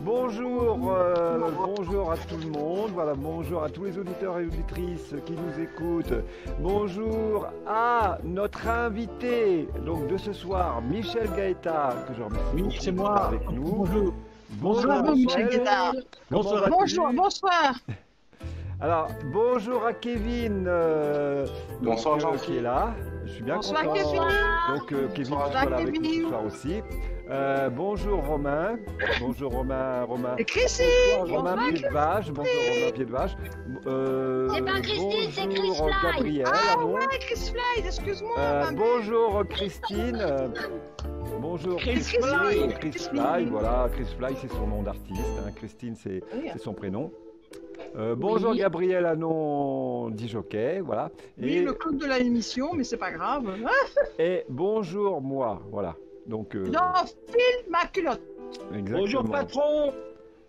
Bonjour, bonjour à tout le monde, voilà, bonjour à tous les auditeurs et auditrices qui nous écoutent. Bonjour à notre invité donc de ce soir, Michel Gaëta, que je remercie Oui, beaucoup c'est d'être moi. avec nous. Bonjour. Bonjour Michel Gaëta. Bonsoir. Bonjour, bonsoir. Alors, bonjour à Kevin, Bonsoir, donc, Jean-Philippe. qui est là. Je suis bien Bonsoir, content. Kevin. Donc Kevin Bonsoir, qui soit là avec nous Kevin. ce soir aussi. Bonjour Romain. Bonjour Romain. Et Chrissy. Romain Pied de Vache. Bonjour Romain Pied de Vache. C'est pas Christine, c'est Chris bonjour Fly. Gabriel. Ah non ouais, Chris Fly, excuse-moi. Bonjour Christine. Bonjour Chris Fly. Chris Fly, voilà, Chris Fly c'est son nom d'artiste, hein. Christine c'est Oui. son prénom. Bonjour Oui. Gabriel Anon, dit jockey, voilà. Oui, le code de la émission, mais c'est pas grave. Et bonjour moi, voilà. Donc J'enfile ma culotte. exactement. Bonjour patron.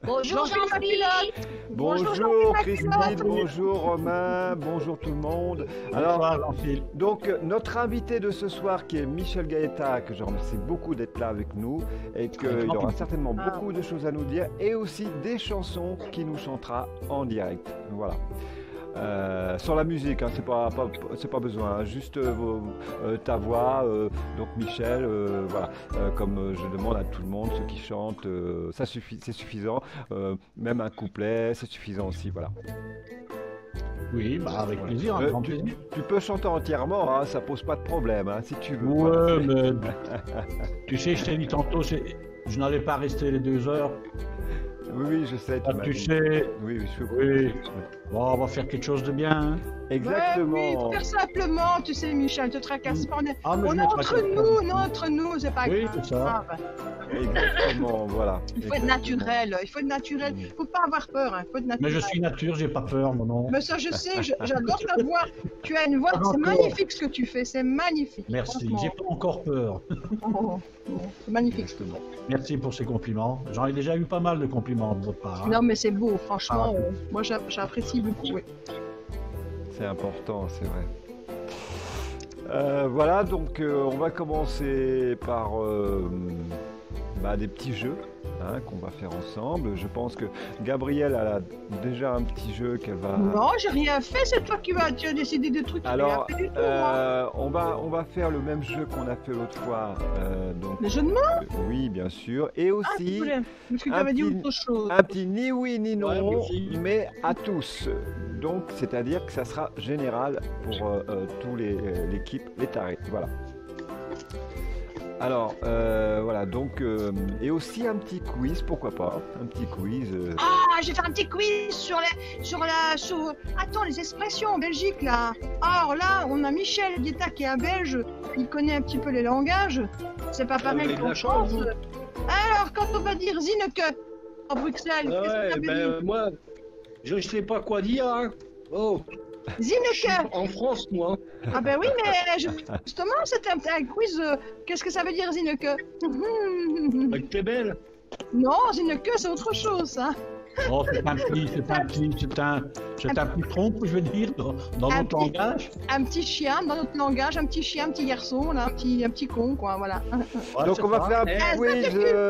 Bonjour J'enfile ma Jean-Philippe. culotte. Bonjour Jean-Philippe Christine, Maculotte. bonjour Romain, bonjour tout le monde. Alors Bonsoir Jean-Philippe. donc notre invité de ce soir qui est Michel Gaëta, que je remercie beaucoup d'être là avec nous et qu'il aura certainement beaucoup de choses à nous dire et aussi des chansons qu'il nous chantera en direct. Voilà. Sans la musique, hein, c'est pas besoin, hein, juste ta voix, donc Michel, voilà, comme je demande à tout le monde, ceux qui chantent, ça suffit, c'est suffisant, même un couplet, c'est suffisant aussi, voilà. Oui, bah avec plaisir, un grand plaisir. Tu peux chanter entièrement, hein, ça pose pas de problème, hein, si tu veux. Ouais, Voilà. mais tu sais, je t'ai dit tantôt, je n'allais pas rester les 2 heures. Oui, oui, je sais. Ah, m'as tu dit. sais, Oui, je suis. oui. Bon, on va faire quelque chose de bien. Hein. Exactement. Ouais, oui, faire simplement, tu sais, Michel, te tracasse pas. Ah, mais On je est me entre tracasse nous, pas. on est entre nous, c'est pas Oui, grave. c'est ça. Exactement, voilà. Il faut être Exactement. naturel, il faut être naturel. Il faut pas avoir peur, il faut être Mais naturel. je suis nature, j'ai pas peur, mon nom. Mais ça, je sais, j'adore ta voix. Tu as une voix, c'est Encore. magnifique ce que tu fais, c'est magnifique. Merci, franchement. j'ai pas encore peur. Oh, c'est magnifique. Exactement. Merci pour ces compliments. J'en ai déjà eu pas mal de compliments de votre part. Hein. Non, mais c'est beau, franchement. Ah. Moi, j'apprécie beaucoup. Oui. C'est important, c'est vrai. Voilà, donc on va commencer par des petits jeux hein, qu'on va faire ensemble. Je pense que Gabrielle a déjà un petit jeu qu'elle va... Non, j'ai rien fait, c'est toi qui tu as décidé des trucs. Alors, j'ai rien fait du tout, moi. on va faire le même jeu qu'on a fait l'autre fois. Donc, Les jeux de mots. oui, bien sûr. Et Ah, tu aussi, voulais. Parce que tu un avais dit petit- autre chose. un petit ni oui ni non, Ouais, merci. mais à tous. Donc, c'est-à-dire que ça sera général pour tous l'équipe, les tarés. Voilà. Alors, voilà, donc, et aussi un petit quiz, pourquoi pas, un petit quiz. Ah, je vais faire un petit quiz sur Attends, les expressions en Belgique, là. Alors là, on a Michel Guetta qui est un Belge, il connaît un petit peu les langages. C'est pas pareil avez de qu'en la chance, France. vous. Alors, quand on va dire Zineke à Bruxelles, qu'est-ce que ça Ouais, veut ben dire moi, je sais pas quoi dire. Hein. Oh, je suis Zineke. en France, moi. Ah ben oui, mais justement, c'était un quiz. Qu'est-ce que ça veut dire Zineke? T'es belle. Non, Zineke, c'est autre chose, ça. Oh, c'est un petit trompe, je veux dire, dans Un notre petit- langage. Un petit chien, dans notre langage, un petit chien, un petit garçon, là, un petit con, quoi, voilà. Ouais, Donc, c'est on va ça. faire un petit Eh, quiz.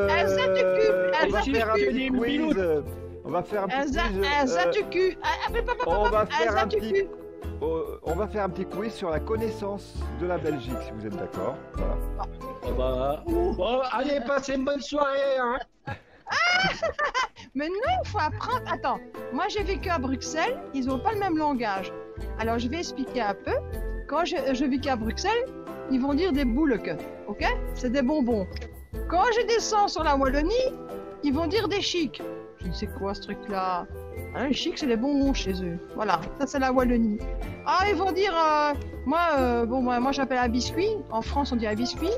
un zatucu, On va faire un petit zatucu. quiz. On va faire un Un petit quiz. zatucu. On va faire un zatucu. petit... on va faire un petit quiz sur la connaissance de la Belgique, si vous êtes d'accord. Voilà. Ah bah, bon, allez, passez une bonne soirée. Hein. Mais non, il faut apprendre. Attends, moi j'ai vécu à Bruxelles, ils n'ont pas le même langage. Alors je vais expliquer un peu. Quand je vécu à Bruxelles, ils vont dire des bouleke, ok? C'est des bonbons. Quand je descends sur la Wallonie, ils vont dire des chics. Je ne sais quoi ce truc-là. Hein, les chics, c'est les bonbons chez eux. Voilà, ça c'est la Wallonie. Ah, ils vont dire, moi j'appelle un biscuit. En France, on dit un biscuit.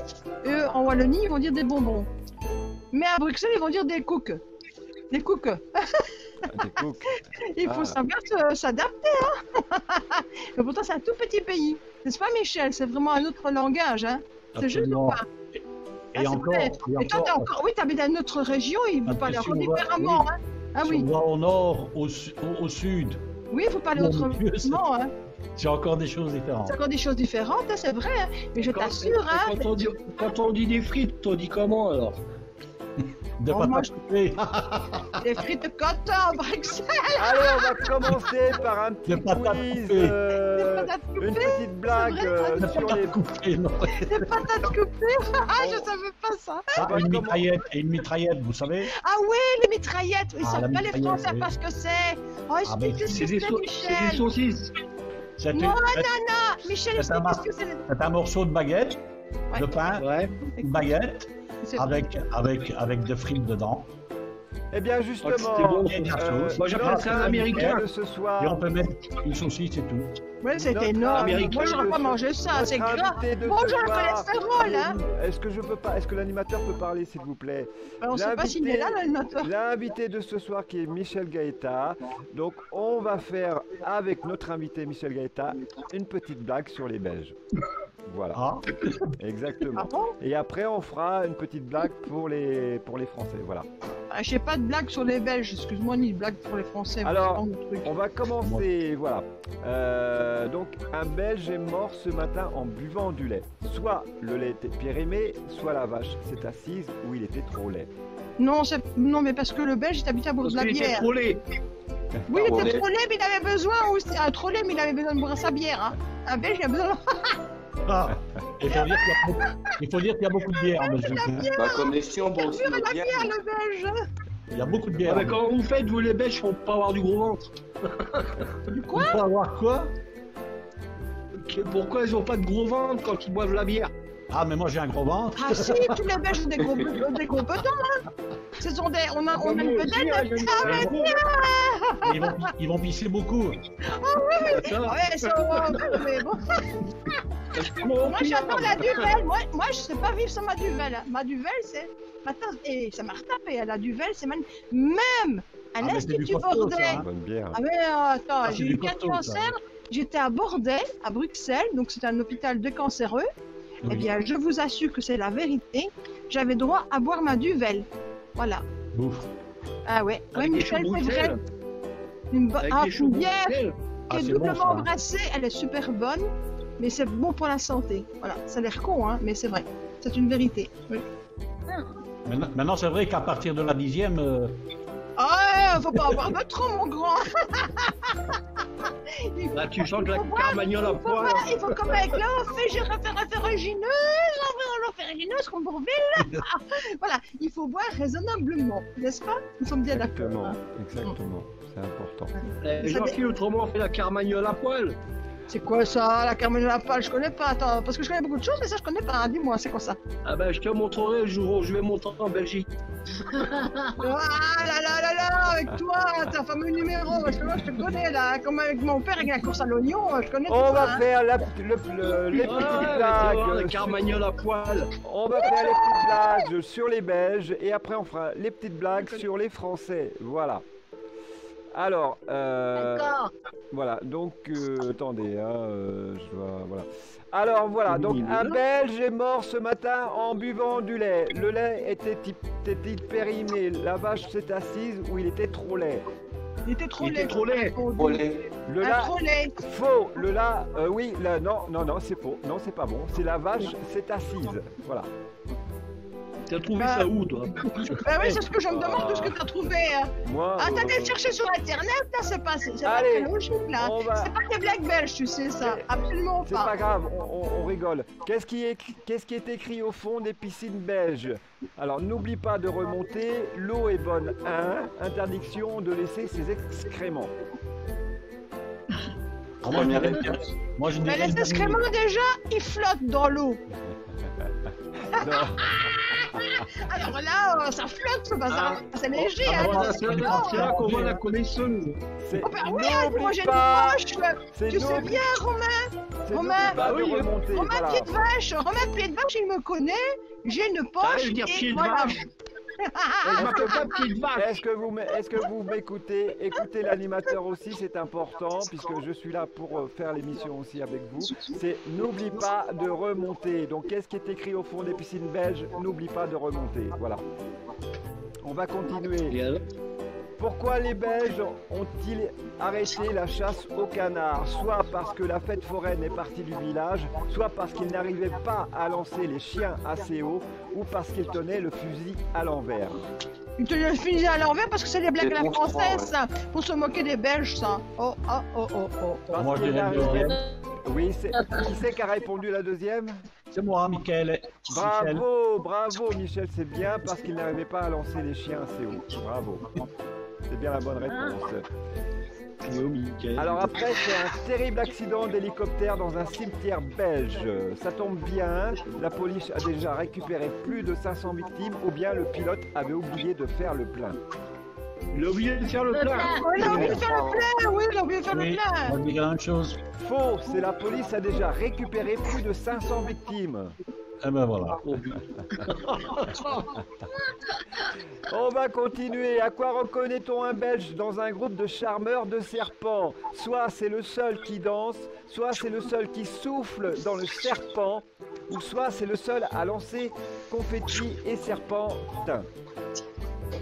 Eux, en Wallonie, ils vont dire des bonbons. Mais à Bruxelles, ils vont dire des cooks. Des cooks. Des cooks. Il faut Ah. savoir s'adapter. Hein. Mais pourtant, c'est un tout petit pays. N'est-ce pas, Michel? C'est vraiment un autre langage. Hein. C'est juste Absolument. pas. Et Ah, c'est encore, vrai. et Et toi, t'as encore, encore... Oui, t'habites dans une autre région, ils vous parlent si encore on va- différemment. oui. Hein. Ah si oui, on va au nord, au sud, oui, vous parlez Mon Dieu, autrement. Hein. c'est encore des choses différentes. C'est encore des choses différentes, hein, c'est vrai. Hein. Mais je t'assure, hein. Quand on dit des frites, on dit comment alors? de Oh, moi, patates coupées. Des frites côtes à Bruxelles. Allez, on va commencer par un petit Des patates quiz, coupées. Des patates une coupées. petite blague C'est vrai, De sur les... patates coupées, non. Des patates coupées. Ah, je savais pas ça. Ah, va une comment- mitraillette, et une mitraillette, vous savez. Ah oui, les mitraillettes. Ils Ah, savent la pas les mitraillette, Français oui. pas ce que c'est. Oh, Ah, explique mais ce que C'est des, c'est, c'est des Michel. saucisses. C'est Non, une- Michel, C'est un explique ce que c'est. c'est un morceau de baguette, Ouais. de pain, Ouais. une baguette, C'est- avec des frites dedans. Eh bien, Oh, justement, c'était bon. Et de la sauce. Moi, j'appelle ça un américain. de ce soir, Et on peut mettre une saucisse et tout. Ouais, c'est Notre énorme. américain Moi, j'aurais pas de- mangé ça. C'est notre gras. invité de Bonjour ce le soir, cholestérol, hein. est-ce que l'animateur peut parler, s'il vous plaît? On sait pas s'il est là, l'animateur. L'invité de ce soir qui est Michel Gaëta. Donc on va faire avec notre invité Michel Gaëta une petite blague sur les Belges. Voilà, Ah, exactement. Ah bon? Et après on fera une petite blague pour les Français. Voilà. Ah, j'ai pas de blague sur les Belges, excuse-moi, ni de blague pour les Français. Alors, c'est pas mon truc. On va commencer. Voilà. Donc un Belge est mort ce matin en buvant du lait. Soit le lait était périmé, soit la vache s'est assise ou il était trop laid. Non, non, mais parce que le Belge, il habitait à boire Parce de la qu'il était bière. trop laid. Oui, il Trop était laid. trop laid, mais il avait besoin aussi. Un trop laid, mais il avait besoin de boire sa bière. Hein. Un Belge, il a besoin. ah. Il faut dire il faut dire qu'il y a beaucoup de bière en Belgique. hein. Ma connexion, bon, aussi, Il a la est bien. bière, le Belge. Il y a beaucoup de Ah, bière. mais comment vous faites, vous les Belges, pour pas avoir du gros ventre? Quoi? Pour avoir quoi? Pourquoi ils ont pas de gros ventre quand ils boivent la bière? Ah, mais moi j'ai un gros ventre. Ah si, tous les Belges ont des gros bedons, hein. Ce sont des... On a une Moi aussi, bedaine. hein, j'ai une gros ventre. Ils vont pisser beaucoup. Ça, Ouais, c'est mais bon. Moi, j'adore la duvel. Moi, je sais pas vivre sans ma duvel. Hein. Ma duvel, c'est... Attends, et ça m'a retapé. La duvel, c'est même à Ah, mais c'est du l'Institut costaud, Bordet. ça, hein. Bonne bière. Ah mais attends, Ah, c'est j'ai du eu 4 costaud, ça. cancers. J'étais à Bordet, à Bruxelles, donc c'est un hôpital de cancéreux. Oui. Eh bien, je vous assure que c'est la vérité. J'avais droit à boire ma duvel. Voilà. Bouffe. Ah ouais, ouais, Avec des Michel, choux c'est vrai. Bruxelles. Avec Avec des choux une bière Bruxelles. Ah, qui est c'est bon, doublement ça. brassée, elle est super bonne, mais c'est bon pour la santé. Voilà, ça a l'air con, hein, mais c'est vrai. C'est une vérité. Oui. Maintenant, c'est vrai qu'à partir de la 10e, Ah, faut pas en boire de trop, mon grand. Là, tu chantes la carmagnole à poil. Il faut comme avec l'ophérigineuse qu'on bourville. Voilà, il faut boire raisonnablement, n'est-ce pas? Nous sommes bien d'accord. Exactement, hein. exactement. C'est important. Jean-Philippe, autrement, on fait la carmagnole à poil. C'est quoi ça, la carmagnole à poil? Je connais pas, attends, parce que je connais beaucoup de choses, mais ça je connais pas. Hein. Dis-moi, c'est quoi ça? Ah ben, je te montrerai le jour où je vais monter en Belgique. Ah là, avec toi, t'as un fameux numéro, parce que moi je te connais là, comme avec mon père avec la course à l'oignon, je connais tout On ça. va Hein. faire les petites la blagues. carmagnole à poil. On va faire les petites blagues sur les Belges et après on fera les petites blagues sur les Français. Voilà. Alors, D'accord. voilà, donc, attendez, hein, je dois, voilà. Alors voilà, donc un Belge est mort ce matin en buvant du lait. Le lait était-il périmé? La vache s'est assise ou il était trop laid? Il était trop Il était laid. trop laid. Trop laid. Le Un lait, trop laid. faux, le lait, oui, non, c'est faux, non, c'est pas bon. C'est la vache s'est assise, voilà. T'as trouvé ça où, toi? Bah oui, c'est ce que je me demande, tout ce que t'as trouvé. Hein. Moi, Ah, t'as été chercher sur internet, là, c'est pas Allez, très logique, là. on va- C'est pas des blagues belges, tu sais ça. Absolument c'est pas. pas grave, on rigole. Qu'est-ce qui est écrit au fond des piscines belges? Alors, n'oublie pas de remonter, l'eau est bonne, 1, interdiction de laisser ses excréments. moi, je dirais- moi, je Mais dirais les le excréments, déjà, ils flottent dans l'eau. Non, Alors là, ça flotte, c'est léger, Ah, hein. voilà, c'est là qu'on voit la connaisseuse. c'est Oh, bah oui, moi n'oublie j'ai une pas, vache. c'est Tu sais n'oublie- bien, Romain. c'est Romain, n'oublie pas bah oui, de remonter, Romain, voilà. pied de vache. Romain, pied de vache, il me connaît. J'ai une Ça poche. veut dire et pied de voilà. vache. Je m'appelle pas pied de vache. Est-ce que vous m'écoutez? Écoutez l'animateur aussi, c'est important, puisque je suis là pour faire l'émission aussi avec vous. C'est n'oublie pas de remonter. Donc, qu'est-ce qui est écrit au fond des piscines belges? N'oublie pas de remonter. Voilà. On va continuer. Et alors Pourquoi les Belges ont-ils arrêté la chasse au canard? Soit parce que la fête foraine est partie du village, soit parce qu'ils n'arrivaient pas à lancer les chiens assez haut, ou parce qu'ils tenaient le fusil à l'envers. Ils tenaient le fusil à l'envers parce que c'est des blagues à la française, ça. Pour se moquer des Belges, ça. Oh, oh, oh, oh, oh. Parce Moi, je qu'ils dirais le n'arrivaient- deuxième. Oui, qui c'est qui a répondu la deuxième? C'est moi, Michael. Michel. Bravo, bravo Michel, c'est bien parce qu'il n'arrivait pas à lancer les chiens assez haut. Bravo. C'est bien la bonne réponse. Yo, Michael. Alors après, c'est un terrible accident d'hélicoptère dans un cimetière belge. Ça tombe bien, la police a déjà récupéré plus de 500 victimes ou bien le pilote avait oublié de faire le plein. Il a oublié de faire le plein. Oh, il a oublié de faire le plein, oui, il a oublié de faire le Oui, plein. on dit la même chose. Faux, c'est la police a déjà récupéré plus de 500 victimes. Eh ben voilà. On va continuer. À quoi reconnaît-on un Belge dans un groupe de charmeurs de serpents? Soit c'est le seul qui danse, soit c'est le seul qui souffle dans le serpent, ou soit c'est le seul à lancer confettis et serpentins.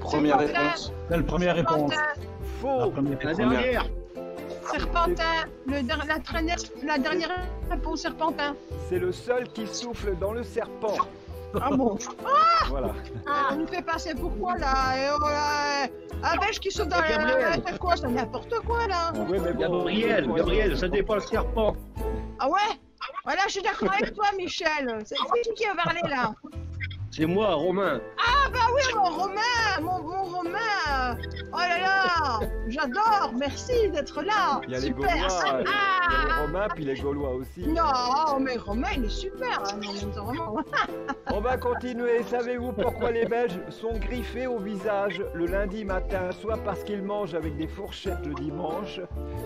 Première réponse. C'est la première réponse. La Faux. première La réponse. dernière. Serpentin, la dernière réponse Serpentin. C'est le seul qui souffle dans le serpent. Ah bon? Voilà. On nous fait passer pour quoi là? Et oh, là, un Belge qui saute dans Gabriel. c'est quoi? C'est n'importe quoi là. Oui, mais bon, Gabriel, ça dépend le serpent. Ah ouais? Voilà, je suis d'accord avec toi, Michel. C'est qui a parlé là? C'est moi, Romain. Ah bah oui, mon Romain, mon Romain. Oh là là, j'adore. Merci d'être là. Il y a les Super. Gaulois, il y a les Ah. Romains, puis les Gaulois aussi. Non, mais Romain, il est super. Hein. Non, mais vraiment. On va continuer. Savez-vous pourquoi les Belges sont griffés au visage le lundi matin? Soit parce qu'ils mangent avec des fourchettes le dimanche,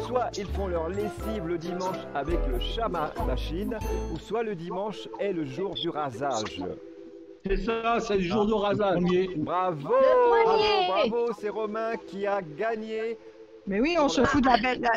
soit ils font leur lessive le dimanche avec le chat machine, ou soit le dimanche est le jour du rasage. C'est ça, c'est le jour de rasage. Premier. Bravo, Le bravo, premier. bravo, c'est Romain qui a gagné. Mais oui, on se fout de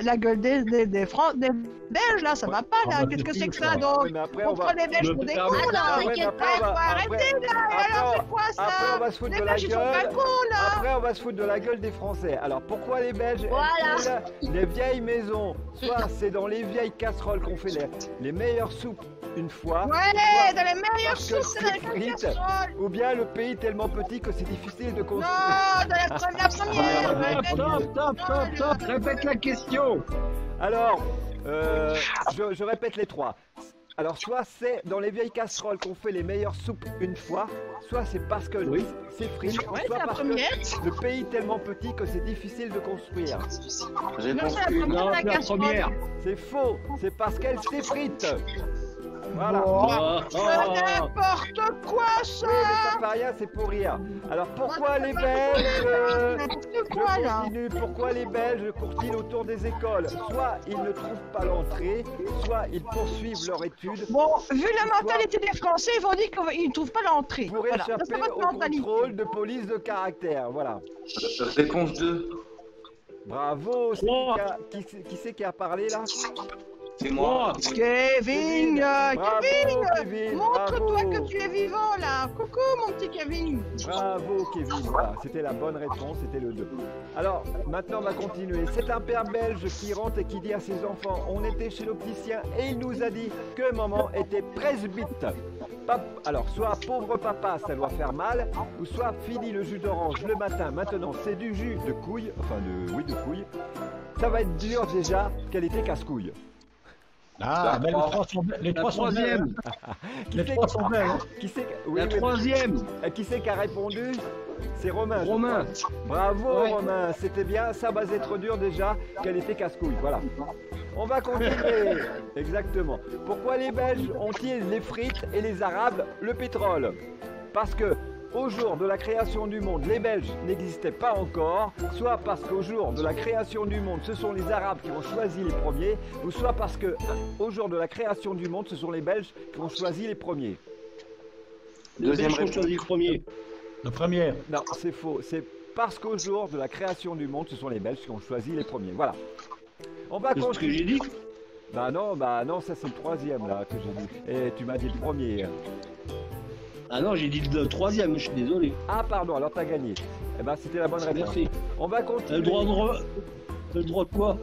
la gueule des Belges là, ça va pas là. Qu'est-ce que c'est que ça donc? Oui, mais après, On on va... prend les Belges pour des cons là. Ah, Ouais, mais t'inquiète après, pas, on va- Faut arrêter là. Et alors c'est quoi ça? après, on va se foutre Les de la Belges ils sont pas gueule. cons là. Après, on va se foutre de la gueule des Français. Alors, pourquoi les Belges Voilà. aiment les vieilles maisons? Soit c'est dans les vieilles casseroles qu'on fait les meilleures soupes une fois, Ouais, dans les meilleures parce que sources, c'est dans c'est les frites, casseroles. ou bien le pays tellement petit que c'est difficile de Non, construire. dans la première. Stop. Répète la question. Alors, je répète les trois. Alors, soit c'est dans les vieilles casseroles qu'on fait les meilleures soupes une fois, soit c'est parce que Oui. c'est frit, Ouais, soit c'est la parce première. que le pays est tellement petit que c'est difficile de construire. Réponse c'est la 1. Non, la c'est la casserole. première. C'est faux, c'est parce qu'elle s'effrite. Voilà. Oh, Oh. n'importe quoi ça. Oui, mais ça fait rien, c'est pour rire. Alors pourquoi les Belges N'importe Je quoi là. continue. Pourquoi les Belges courent-ils autour des écoles? Soit ils ne trouvent pas l'entrée, soit ils poursuivent leur étude Bon, vu la mentalité des Français, ils vont dire qu'ils ne trouvent pas l'entrée. pour Voilà, ça, échapper c'est votre au mentalité. contrôle de police de caractère. Voilà. Réponse 2. Bravo. C'est Moi. qui c'est qui a parlé là? C'est moi. Kevin, Bravo, Kevin, Kevin, montre-toi bravo. que tu es vivant là. Coucou mon petit Kevin. Bravo Kevin, voilà, c'était la bonne réponse, c'était le 2. Alors, maintenant on va continuer. C'est un père belge qui rentre et qui dit à ses enfants, on était chez l'opticien et il nous a dit que maman était presbyte. Alors, soit pauvre papa, ça doit faire mal, ou soit fini le jus d'orange le matin, maintenant c'est du jus de couille, de couille. Ça va être dur déjà qu'elle était casse-couille. Ah, ben les trois sont belles. troisième. Les trois sont belles. Qui c'est La troisième. Qui c'est qui a répondu? C'est Romain. je Romain. crois. Bravo Ouais. Romain, c'était bien, ça va être dur déjà qu'elle était casse-couille, voilà. On va continuer. Exactement. Pourquoi les Belges ont-ils les frites et les Arabes le pétrole? Parce que au jour de la création du monde, les Belges n'existaient pas encore, soit parce qu'au jour de la création du monde, ce sont les Arabes qui ont choisi les premiers, ou soit parce que au jour de la création du monde, ce sont les Belges qui ont choisi les premiers. Deuxième Belges ont réponse. choisi le premier. Le premier. Non, c'est faux. C'est parce qu'au jour de la création du monde, ce sont les Belges qui ont choisi les premiers. Voilà. On va C'est ce que continuer. j'ai dit. Bah non, ça c'est le troisième là que j'ai dit. Et tu m'as dit le premier. Ah non, j'ai dit le troisième, je suis désolé. Ah pardon, alors t'as gagné. Eh ben, c'était la bonne réponse. Merci. On va Le continuer. le droit de quoi?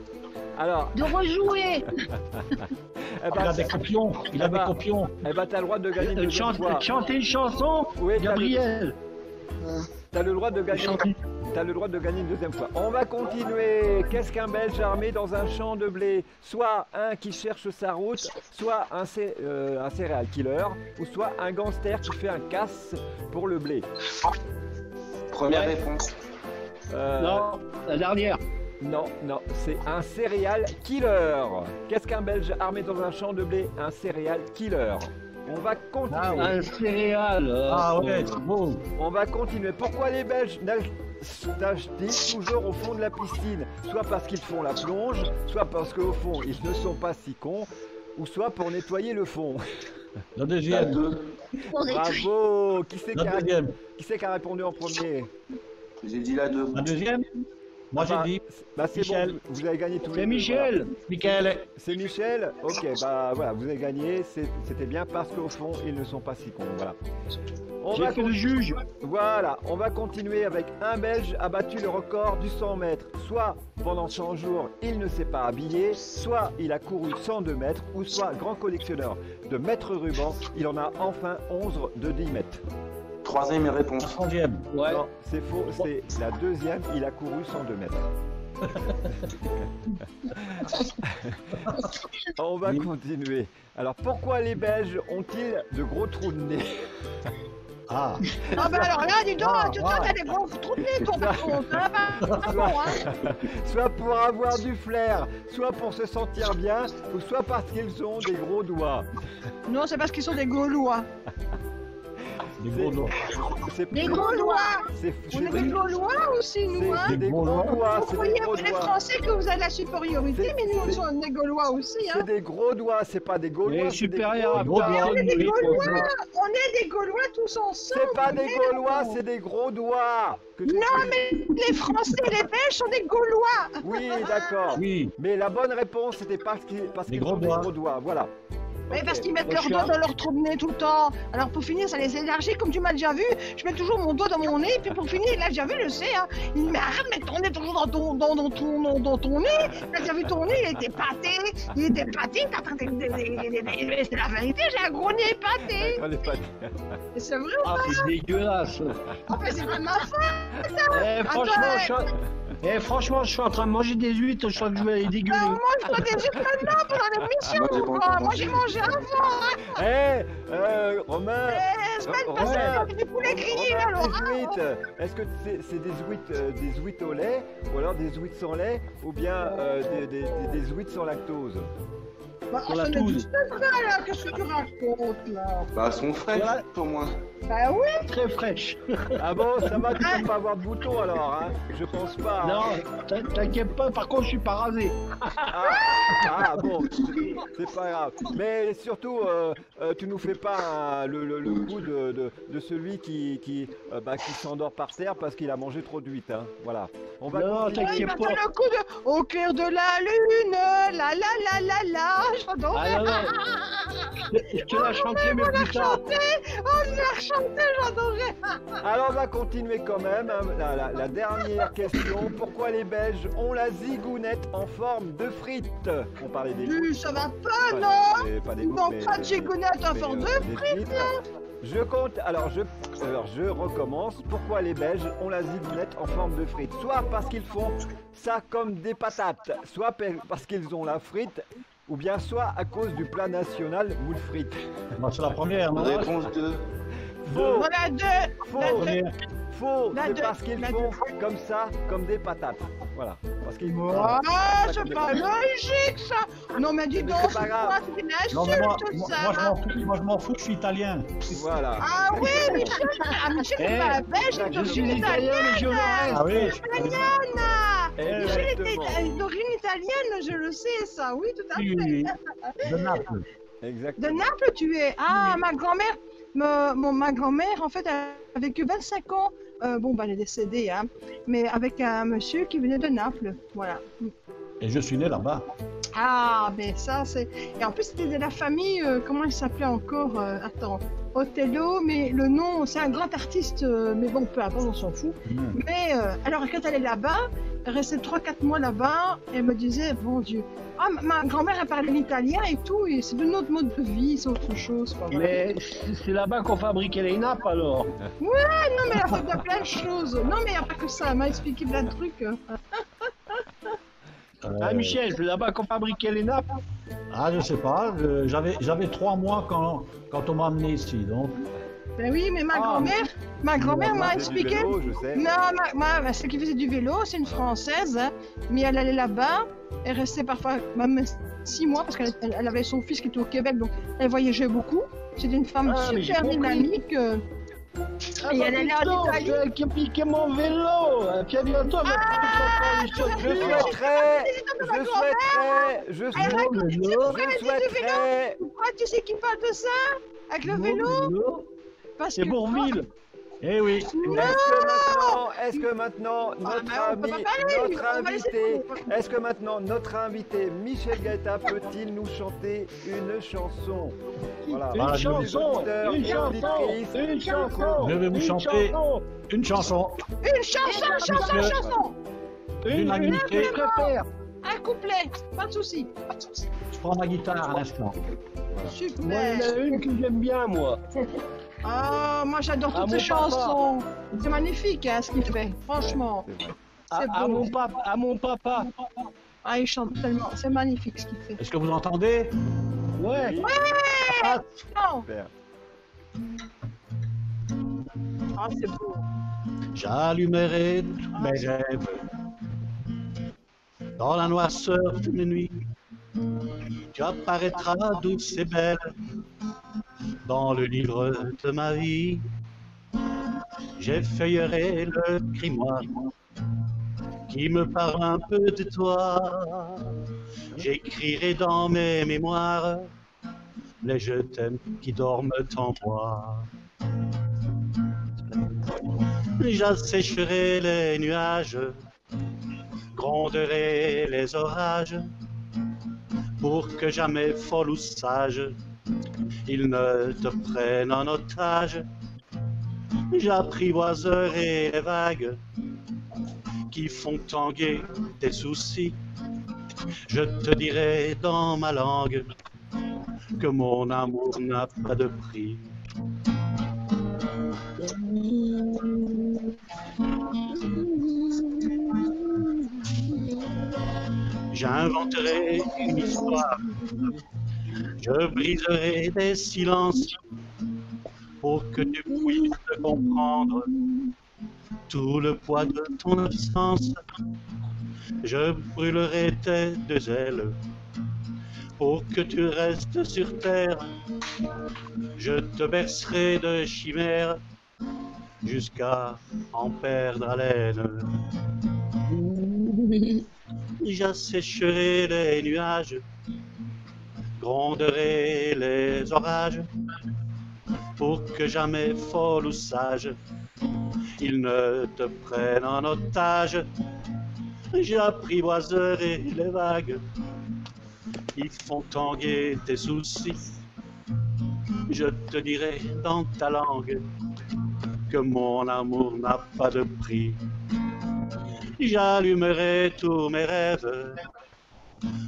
Alors, De rejouer. eh Il a ben, des copions. Il a des copions. eh ben, t'as le droit de gagner une deuxième fois. Chanter une chanson, Oui, Gabriel. t'as le droit de gagner. Chanter. T'as le droit de gagner une deuxième fois. On va continuer. Qu'est-ce qu'un Belge armé dans un champ de blé? Soit un qui cherche sa route, soit un serial killer, ou soit un gangster qui fait un casse pour le blé. Première Ouais. réponse. Non, la dernière. non, c'est un serial killer. Qu'est-ce qu'un Belge armé dans un champ de blé? Un serial killer. On va continuer. Ah Un céréal. Ah ouais, c'est beau. On va continuer. Pourquoi les Belges nagent-ils toujours au fond de la piscine? Soit parce qu'ils font la plonge, soit parce qu'au fond ils ne sont pas si cons, ou soit pour nettoyer le fond. La La deuxième. 2. Bravo. Qui c'est La deuxième. qui a répondu en premier? J'ai dit la 2. La deuxième. Moi Bah, j'ai dit. Bah c'est Michel. bon, vous avez gagné tous les C'est deux, Michel. Michael. voilà. C'est Michel. Ok, bah voilà, vous avez gagné. C'était bien parce qu'au fond ils ne sont pas si cons. Voilà. On J'ai va fait le juge. Voilà, on va continuer avec un Belge a battu le record du 100 mètres. Soit pendant 100 jours, il ne s'est pas habillé, soit il a couru 102 mètres, ou soit grand collectionneur de mètres rubans, il en a enfin 11 de 10 mètres. Troisième La réponse. troisième. Ouais. Non, c'est faux, c'est la deuxième, il a couru 102 mètres. On va continuer. Alors pourquoi les Belges ont-ils de gros trous de nez? Ah. Ah bah alors là, dis donc, Ah, tu ouais. t'as des gros trous de nez, toi, par contre. Hein, pas bon, hein. Soit pour avoir du flair, soit pour se sentir bien, ou soit parce qu'ils ont des gros doigts. Non, c'est parce qu'ils sont des Gaulois. Des gros doigts. C'est Des gros doigts. C'est On est des Gaulois aussi, nous, hein. c'est des gros Des gros doigts, Vous c'est croyez, des gros vous les doigts. Français, que vous avez la supériorité, C'est- mais nous, c'est- on est des Gaulois aussi, hein. C'est des gros doigts, c'est pas des Gaulois. Il est c'est des supérieur à gros gros doigts. doigts. On est des Oui, Gaulois. On est des Gaulois tous ensemble. C'est pas des mais Gaulois, non. c'est des gros doigts. que tu Non, dis. mais les Français et les Belges sont des Gaulois. Oui, d'accord. Oui. Mais la bonne réponse, c'était parce qu'ils gros ont des doigts. gros doigts. Voilà. Mais Ok. parce qu'ils mettent Moi, leurs je suis doigts un- dans leur trou de nez tout le temps. Alors pour finir, ça les élargit, comme tu m'as déjà vu. Je mets toujours mon doigt dans mon nez, puis pour finir, il a déjà vu, je le sais. Hein. Il me dit, mais arrête de mettre ton nez toujours dans ton nez. T'as déjà vu ton nez, il était pâté. T'es en train de... C'est la vérité, j'ai un gros nez pâté. On est pas- Et c'est vrai, Ah, c'est dégueulasse. en fait, c'est pas ma faute. Franchement, je suis en train de manger des huîtres, je crois que je vais les dégueuler. On mange pas des huîtres maintenant pendant l'émission. Moi, j'ai pas quoi. encore Moi, j'ai mangé avant. Romain. Semaine passée, Romain, j'avais des poulets grillés, Romain, alors. des huîtres. Est-ce que c'est des huîtres au lait, ou alors des huîtres sans lait, ou bien des huîtres sans lactose? Bah, Pour la ce n'est touze. juste pas vrai, là. Qu'est-ce que tu racontes, là? Bah, son frère, au moins. Bah oui. Très fraîche. Ah bon, ça va, tu peux pas avoir de boutons alors, hein? Je pense pas. hein. Non, t'inquiète pas, par contre, je suis pas rasé. Ah bon, c'est pas grave. Mais surtout, tu nous fais pas le coup de celui qui s'endort par terre parce qu'il a mangé trop d'huîtres. Hein. Voilà. On va Non, continuer. Il t'inquiète va pas. faire le coup de au clair de la lune, la la la la la. J'adore. Ah non, non. Je te la chanter, mais plus tard. Oh, je l'ai rechanté, j'adorais. Alors on va continuer quand même. Hein, la dernière question. Pourquoi les Belges ont la zigounette en forme de frites? On parlait des gouttes. Ça va pas, non? Pas des Ils gouttes, n'ont mais- pas de zigounette en mais, forme de des frites. frites. Je compte, alors je recommence. Pourquoi les Belges ont la zigounette en forme de frites? Soit parce qu'ils font ça comme des patates, soit parce qu'ils ont la frite, ou bien soit à cause du plat national moule frites. Moi, c'est la première, non? Réponse 2. Faux, Voilà deux. faux, La deux. Première. faux, La c'est deux, parce qu'ils la font comme ça, comme des patates. Voilà, parce qu'ils font Ah, ça c'est comme des pas patates. logique, ça. Non, mais dis Mais donc, c'est pas c'est grave. quoi? C'est une Non, mais insulte, ça. moi, je m'en fous, je suis italien. Voilà. Ah oui, Michel, Michel n'est pas belge, il est Je suis d'origine italien, mais je le reste. Ah oui. italienne. Michel Exactement. était d'origine italienne, je le sais, ça, oui, tout à fait. Oui, de Naples. De Exactement. Naples, tu es. Ah, ma grand-mère, ma grand-mère, en fait, a vécu 25 ans. Bon, bah, elle est décédée, hein. Mais avec un monsieur qui venait de Naples, voilà. Et je suis né là-bas. Ah, mais ça, c'est... Et en plus, c'était de la famille, comment il s'appelait encore attends, Othello, mais le nom, c'est un grand artiste, mais bon, peu importe, on s'en fout. Mais, alors, quand elle est là-bas, elle restait 3-4 mois là-bas, et elle me disait, bon Dieu, ah, ma grand-mère, elle parlait l'italien et tout, et c'est de notre mode de vie, c'est autre chose, quoi. Mais c'est là-bas qu'on fabriquait les nappes, alors. Non, mais elle a fait de plein de choses. Non, mais il n'y a pas que ça, elle m'a expliqué plein de trucs. Ah, Michel, c'est là-bas qu'on fabriquait les nappes. Ah, je sais pas. J'avais 3 mois quand on m'a amené ici, donc. Ben oui, mais ma grand-mère m'a expliqué. Vélo, je sais. Non, celle qui faisait du vélo, c'est une Française, hein, mais elle allait là-bas, elle restait parfois même 6 mois parce qu'elle avait son fils qui était au Québec, donc elle voyageait beaucoup. C'était une femme super dynamique. Et elle allait en Italie. C'est qui a piqué mon vélo. Puis bientôt, Je souhaiterais. Pourquoi tu sais qui parle de ça? Avec le vélo? Parce c'est que Bourville. Eh oui. Est-ce que maintenant notre invité Michel Gaëta peut-il nous chanter une chanson? Voilà. Une chanson. Je vais vous chanter une chanson. Une chanson. L'unanimité. Un couplet, pas de souci. Je prends ma guitare à l'instant. Super. Moi, il y en a une que j'aime bien, moi. Ah, moi j'adore toutes ces chansons. C'est magnifique, hein, ce qu'il fait. Franchement, À mon papa. ah, il chante tellement. C'est magnifique ce qu'il fait. Est-ce que vous entendez? Ouais. Non. Super. Ah, c'est beau. J'allumerai tous mes rêves dans la noirceur d'une nuit. Tu apparaîtras douce et belle dans le livre de ma vie. J'effeuillerai le grimoire qui me parle un peu de toi. J'écrirai dans mes mémoires les je t'aime qui dorment en moi. J'assécherai les nuages, gronderai les orages, pour que jamais folle ou sage, ils ne te prennent en otage. J'apprivoiserai les vagues qui font tanguer tes soucis. Je te dirai dans ma langue que mon amour n'a pas de prix. J'inventerai une histoire, je briserai des silences pour que tu puisses comprendre tout le poids de ton absence. Je brûlerai tes deux ailes pour que tu restes sur terre. Je te bercerai de chimères jusqu'à en perdre haleine. J'assécherai les nuages, gronderai les orages, pour que jamais folle ou sage, ils ne te prennent en otage. J'apprivoiserai les vagues qui font tanguer tes soucis. Je te dirai dans ta langue que mon amour n'a pas de prix. J'allumerai tous mes rêves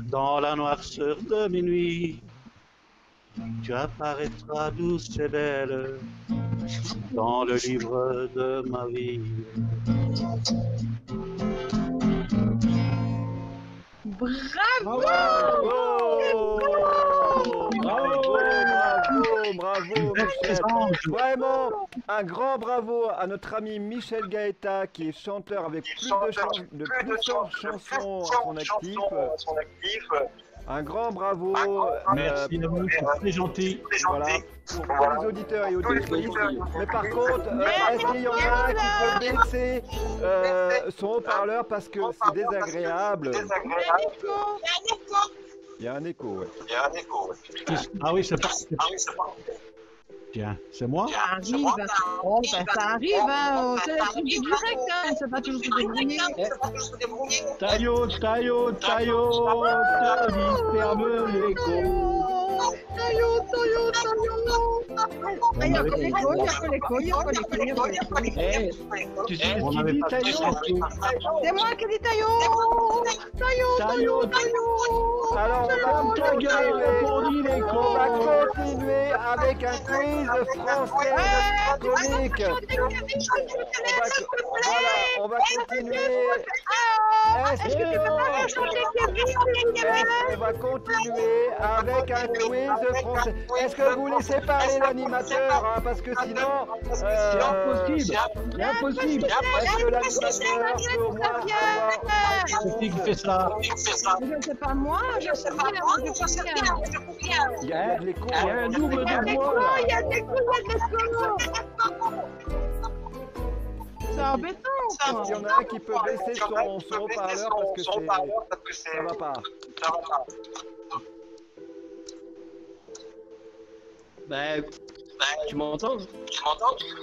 dans la noirceur de minuit. Tu apparaîtras douce et belle dans le livre de ma vie. Bravo! Bravo, Michel. Vraiment, un grand bravo à notre ami Michel Gaëta, qui est chanteur avec plus de 100 chansons à son actif. Un grand bravo. Merci à vous, c'est très gentil. Voilà, pour tous les auditeurs et auditrices. Mais par contre, est-ce qu'il y en a qui peuvent baisser son haut-parleur parce que c'est désagréable? Il y a un écho, ouais. Ah oui, c'est pas. Tiens, c'est moi? Ça arrive. Oh, ben, ça arrive, hein. C'est le truc du direct, hein. C'est pas toujours se débrouiller. Taillot, taillot, taillot, ferme l'écho. Taillot. Il y a que l'écho, Eh, tu sais On qui n'avait dit pas taillot? C'est moi qui dis taillot. Taillot. Alors, Ferme ta gueule, répondit on l'écho. va continuer avec un quiz français comique. Voilà, on va continuer. Est-ce que on va continuer avec un quiz français. Est-ce que vous laissez parler l'animateur, hein, parce que sinon, C'est impossible. C'est impossible. est-ce que l'animateur peut au moins avoir... C'est qui fait ça? Je sais pas moi, je sais pas moi, je sais pas. Il y a de l'écho. Il y a un double de moi là. Il y a des coups. C'est embêtant, quoi. Il y en a un qui peut baisser son haut-parleur parce que ça va pas. Ben, tu m'entends?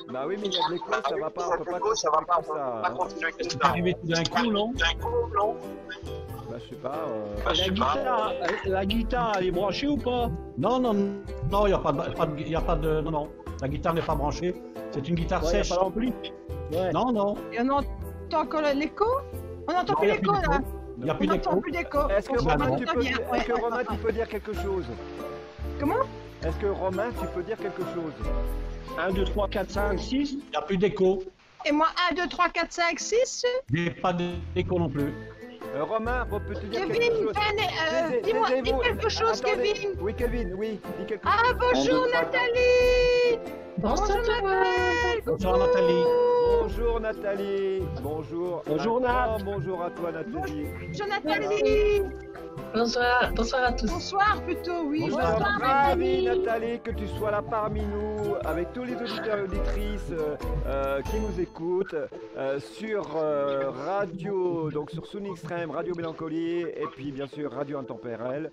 Bah oui, mais il y a de l'écho, ça va pas, on peut pas continuer comme ça. Hein. C'est arrivé tout d'un coup, non? Bah je sais pas. La guitare, elle est branchée ou pas? Non, il n'y a pas de... Non, la guitare n'est pas branchée. C'est une guitare Ouais, y a sèche. pas d'ampli. Ouais. Non. Et on entend encore l'écho? On entend Non, plus il y a l'écho, plus là. Il n'y a On plus n'entend d'écho. plus d'écho. Est-ce que On Romain, m'entend tu peux bien. dire, est-ce que Romain, tu peux dire quelque chose? Comment? Est-ce que Romain, tu peux dire quelque chose? 1, 2, 3, 4, 5, 6. Il n'y a plus d'écho. Et moi, 1, 2, 3, 4, 5, 6. Il n'y a pas d'écho non plus. Romain, peut te dire quelque Kevin, chose? dis-moi, dis Taisez-vous. quelque chose, Attendez. Kevin. Oui, Kevin, oui, dis quelque chose. Ah, bonjour, Nathalie. Bonjour, Nathalie. Bonsoir Nathalie. Bonjour Nathalie. Bonjour. Bonjour, Nat. Bonjour à toi Nathalie. Bonjour, Nathalie. Bonsoir à tous. Bonsoir, plutôt, oui. Nous Bonsoir, sommes ravis, Nathalie, que tu sois là parmi nous, avec tous les auditeurs et auditrices qui nous écoutent sur radio, donc sur Sound Extrême, Radio Mélancolie, et puis bien sûr Radio Intempérel,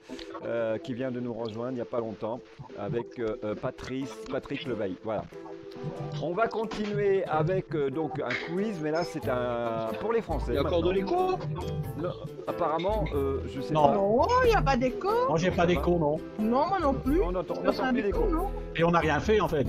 qui vient de nous rejoindre il n'y a pas longtemps, avec Patrick Levailly. Voilà. On va continuer avec donc un quiz, mais là c'est un pour les Français. Il y a encore de maintenant. l'écho? Non, apparemment, je sais Non. pas. Non, il n'y a pas d'écho. Moi, j'ai pas d'écho, non. Non, moi non plus. On n'entend Personne plus n'a d'écho. non. Et on n'a rien fait, en fait.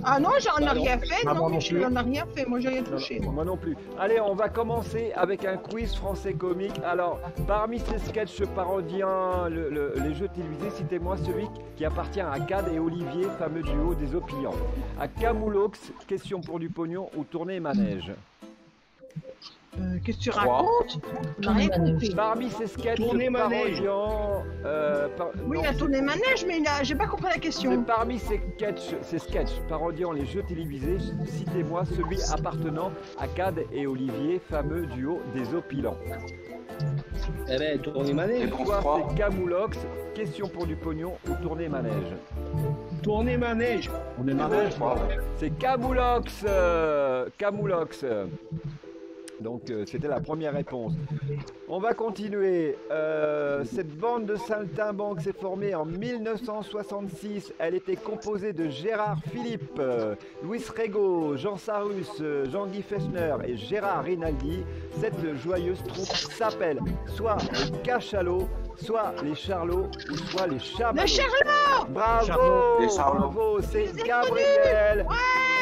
Ah non, j'en ai Ah non. rien fait. Ah, Non, moi non Michel, plus. on n'a rien fait. Moi, j'ai rien Non, touché. non, moi non plus. Allez, on va commencer avec un quiz français comique. Alors, parmi ces sketchs parodiant les jeux télévisés, citez-moi celui qui appartient à Cad et Olivier, fameux duo des opinions. À Camoulox, question pour du pognon ou tournée manège. Qu'est-ce que tu Trois. racontes? On n'a rien compris. Parmi ces sketchs Tournée manège. parodiant... Oui, non, il a tourné manège, mais j'ai pas compris la c'est question. parmi ces sketchs parodiant les jeux télévisés, citez-moi celui appartenant à Cad et Olivier, fameux duo des opilants. Eh ben, tournée manège. Réponse Soit 3. c'est Camoulox, question pour du pognon ou tournée manège. Tournée manège. On est manège. C'est Camoulox, Camoulox. Donc c'était la première réponse. On va continuer. Cette bande de saltimbanques s'est formée en 1966. Elle était composée de Gérard Philippe, Louis Rego, Jean Sarus, Jean-Guy Fechner et Gérard Rinaldi. Cette joyeuse troupe s'appelle soit les Cachalots, soit les Charlots ou soit les Chamallows. Le Charlot. Bravo, Les Charlots. bravo, c'est Gabriel. Ouais,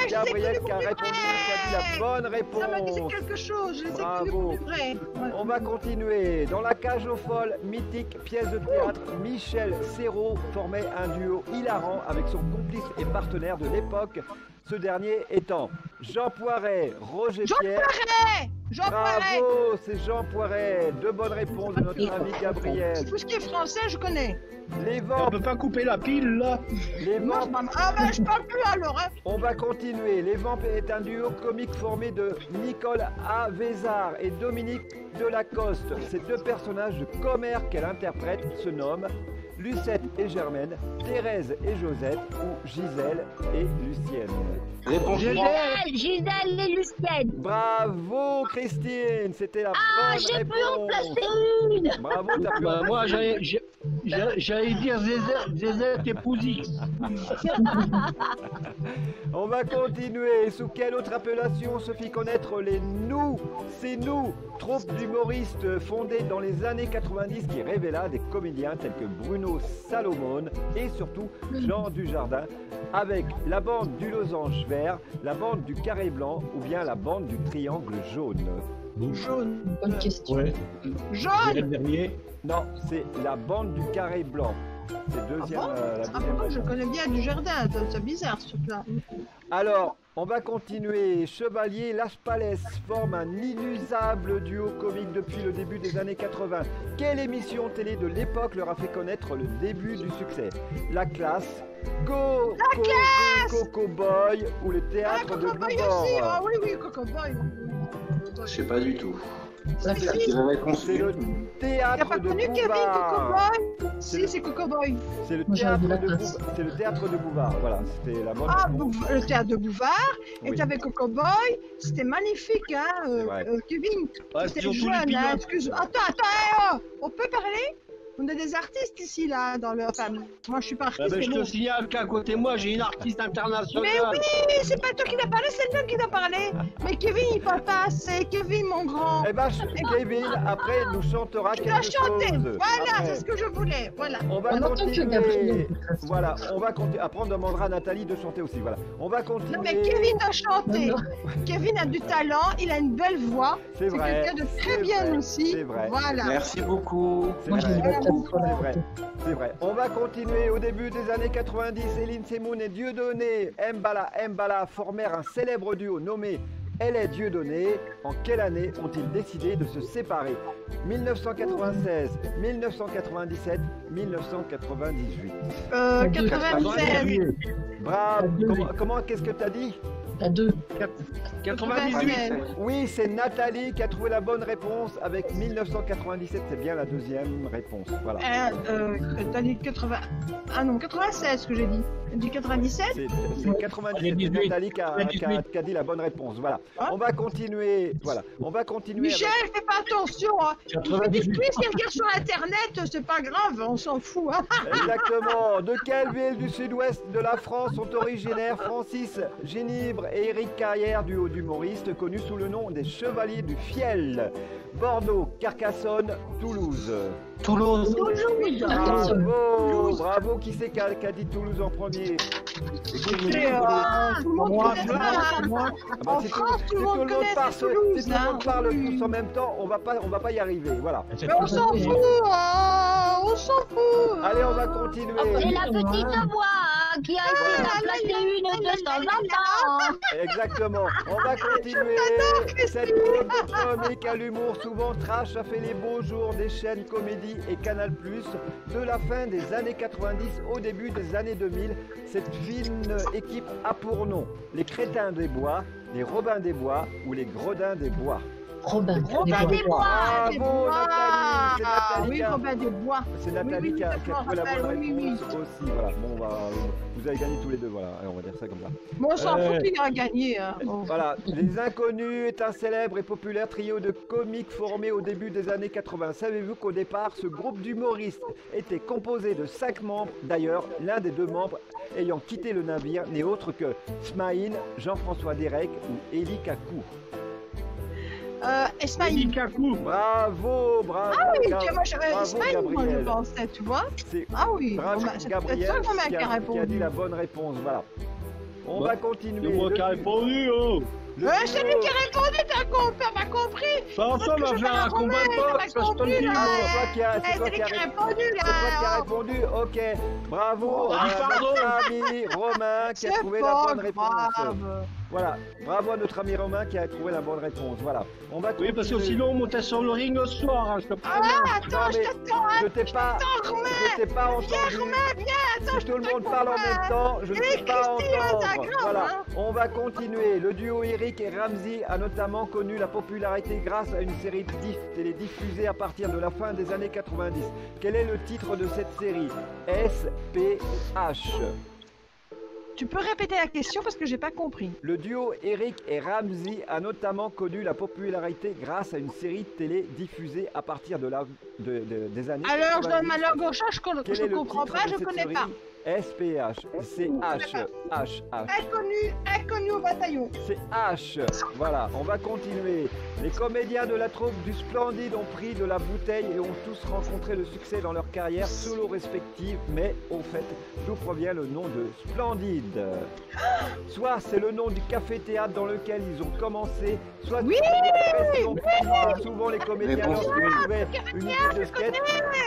je Gabriel sais qui a que répondu, qui a dit la bonne Ça m'a dit réponse. quelque chose. Je sais Bravo. que c'est vrai. Ouais. On va continuer. Dans la cage aux folles, mythique pièce de théâtre, Michel Serrault formait un duo hilarant avec son complice et partenaire de l'époque. Ce dernier étant Jean Poiret, Roger Jean Pierre. Poiret. Jean Poiret. Bravo, c'est Jean Poiret. Deux bonnes réponses de notre ami Gabriel. Tout ce qui est français, je connais. Les On vents, peut pas couper la pile là. les Moi, vents. ah ben, je parle plus alors. Hein. On va continuer. Les Vampes est un duo comique formé de Nicole Avezard et Dominique Delacoste. Ces deux personnages de commère qu'elle interprète se nomment Lucette et Germaine, Thérèse et Josette ou Gisèle et Lucienne? Réponse 3. Gisèle et Lucienne. Bravo Christine, c'était la Ah, bonne j'ai pu en réponse. placer une. Bravo, t'as pu en Bah, moi, placer j'allais dire Zézette et Pouzy. On va continuer. Sous quelle autre appellation se fit connaître les Nous? C'est Nous, troupe d'humoristes fondée dans les années 90 qui révéla des comédiens tels que Bruno Salomon et surtout Jean Dujardin, avec la bande du Losange Vert, la bande du Carré Blanc ou bien la bande du Triangle Jaune. Jaune. Bonne question. Ouais. Jaune. Le dernier. Non, c'est la bande du Carré Blanc. C'est deuxième, bon la Ah deuxième bon, je réponse. connais bien du jardin, c'est bizarre ce truc-là. Alors, on va continuer. Chevalier Las Palais forme un inusable duo comique depuis le début des années 80. Quelle émission télé de l'époque leur a fait connaître le début du succès? La classe, Coco Boy ou le Ah, théâtre de Coco Boy aussi. Ah Bouvard? oui, oui, Coco Boy. Je sais pas du tout. La Si, classe. si. C'est la réponse C'est le 1. T'as théâtre pas de connu Kevin Coco Bouvard. Boy? Si, c'est Coco Boy. C'est le Moi, j'avais théâtre la de classe. Bouvard. C'est le théâtre de Bouvard. Voilà, c'était la bonne Ah, réponse. le théâtre de Bouvard. Et Oui. t'avais Coco Boy. C'était magnifique, hein, C'est vrai. Kevin. Ouais, C'était surtout jeune, les hein, pilotes. excuse. Attends, on peut parler? On a des artistes ici, là, dans leur famille. Moi, je suis pas Ah artiste, ben, mais je te bon. signale qu'à côté de moi, j'ai une artiste internationale. Mais oui, c'est pas toi qui l'as parlé, c'est le qui t'a parlé. Mais Kevin, il parle pas assez. Kevin, mon grand. Eh ben, Kevin, après, nous chantera Tu quelque dois chanter. chose. Voilà, Après. c'est ce que je voulais. Voilà. On va On entend que continuer. Gabriel. Voilà, on va continuer. Après, on demandera à Nathalie de chanter aussi. Voilà, on va continuer. Non, mais Kevin doit chanter. Non, Kevin a du talent, il a une belle voix. C'est vrai. quelqu'un de très c'est bien vrai, aussi. C'est vrai. Voilà. Merci beaucoup. C'est Moi, je vrai. les vois peut-être trop C'est là. vrai. C'est vrai. On va continuer. Au début des années 90, Eline Semoun et Dieudonné Mbala formèrent un célèbre duo nommé Elle est Dieudonné. En quelle année ont-ils décidé de se séparer? 1996, 1997, 1998. 96. Bravo. La deux. Comment qu'est-ce que tu as dit? La 2. 98. Oui, c'est Nathalie qui a trouvé la bonne réponse avec 1997. C'est bien la deuxième réponse. Voilà. T'as dit 80. Ah non, 96 que j'ai dit. T'as dit 97? C'est 97. C'est Nathalie qui a dit la bonne réponse. Voilà. Hein? On va continuer. Voilà. On va continuer. Michel, fais pas attention. Hein. Il fait des 98. quiz, il regarde sur internet, c'est pas grave, on s'en fout. Hein. Exactement. De quelle ville du sud-ouest de la France sont originaires Francis Génibre et Éric Carrière, duo d'humoristes connus sous le nom des Chevaliers du Fiel? Bordeaux, Carcassonne, Toulouse. Toulouse. Bravo, bravo. Qui c'est qui a dit Toulouse en premier? Tout le monde Moi, connaît moi, ça. moi. Ah bah, En si France, tout le monde connaît, parle, c'est Toulouse, si tout le monde hein. parle Oui. tous en même temps, on va pas y arriver. Voilà. Mais on s'en fout, hein, on s'en fout. Allez, on va continuer. C'est la petite voix hein, qui a été d'en placer une de temps en temps. Exactement. On va continuer. Cette troupe de comiques à l'humour souvent trash a fait les beaux jours des chaînes Comédie et Canal+. De la fin des années 90 au début des années 2000, cette fine équipe a pour nom les Crétins des Bois, les Robins des Bois ou les Gredins des Bois. Robin. Robin des Bois. Des Bravo, Bois. Nathalie. C'est Nathalie Oui, qui a- Robin des Bois. C'est Nathalie Oui, qui a oui, trouvé la bonne oui, oui. réponse aussi. Voilà. Bon, vous avez gagné tous les deux. Voilà. Allez, on va dire ça comme ça. Bon, on s'en fout qu'il a gagné. Hein. Bon. Voilà, Les Inconnus est un célèbre et populaire trio de comiques formé au début des années 80. Savez-vous qu'au départ, ce groupe d'humoristes était composé de 5 membres? D'ailleurs, l'un des 2 membres ayant quitté le navire n'est autre que Smaïn, Jean-François Derek ou Élie Kakou. Esmaïl. Kakou. Bravo, bravo. Ah oui, Gab- moi, Esmaïl, moi, je Gabriel. pensais, tu vois. C'est Ah oui, bravo, bon, bah, c'est peut-être Gabriel ça qu'on m'a qui a répondu. dit la bonne réponse. Voilà. On Bah, va continuer. C'est moi qui ai répondu, oh. C'est lui qui a répondu, t'as pas compris. Ça va que je faire un vais combat la de boxe, remettre, ça, je te le dis, là. Ah, moi. c'est toi qui a, C'est lui qui a répondu, C'est toi qui as là. répondu, ok. Bravo Ah, à pardon. notre ami Romain qui a C'est trouvé la pas bonne réponse. grave. Voilà, bravo à notre ami Romain qui a trouvé la bonne réponse. Voilà, on va Oui, parce que continuer. sinon, on montait sur le ring le soir, hein, je te Ah, préviens. attends, Non, je mais t'attends, hein. Je t'ai pas, Attends, Romain. je t'ai pas entendu. Viens, Romain, viens, attends, Si tout le monde parle en même temps, je ne peux pas entendre. Voilà, on va continuer. Le duo Eric et Ramsey a notamment connu la popularité grâce à une série télédiffusée à partir de la fin des années 90. Quel est le titre de cette série? SPH. Tu peux répéter la question parce que j'ai pas compris. Le duo Eric et Ramsey a notamment connu la popularité grâce à une série télé diffusée à partir de des années 90. Alors, je donne ma langue au chat, je Quel est le comprends titre pas, de je cette connais série? pas. SPH. C'est H. Inconnu au bataillon. C'est H. Voilà, on va continuer. Les comédiens de la troupe du Splendide ont pris de la bouteille et ont tous rencontré le succès dans leur carrière solo respective. Mais au fait, d'où provient le nom de Splendide? Soit c'est le nom du café-théâtre dans lequel ils ont commencé, soit souvent les comédiens leur jouaient une idée de sketch,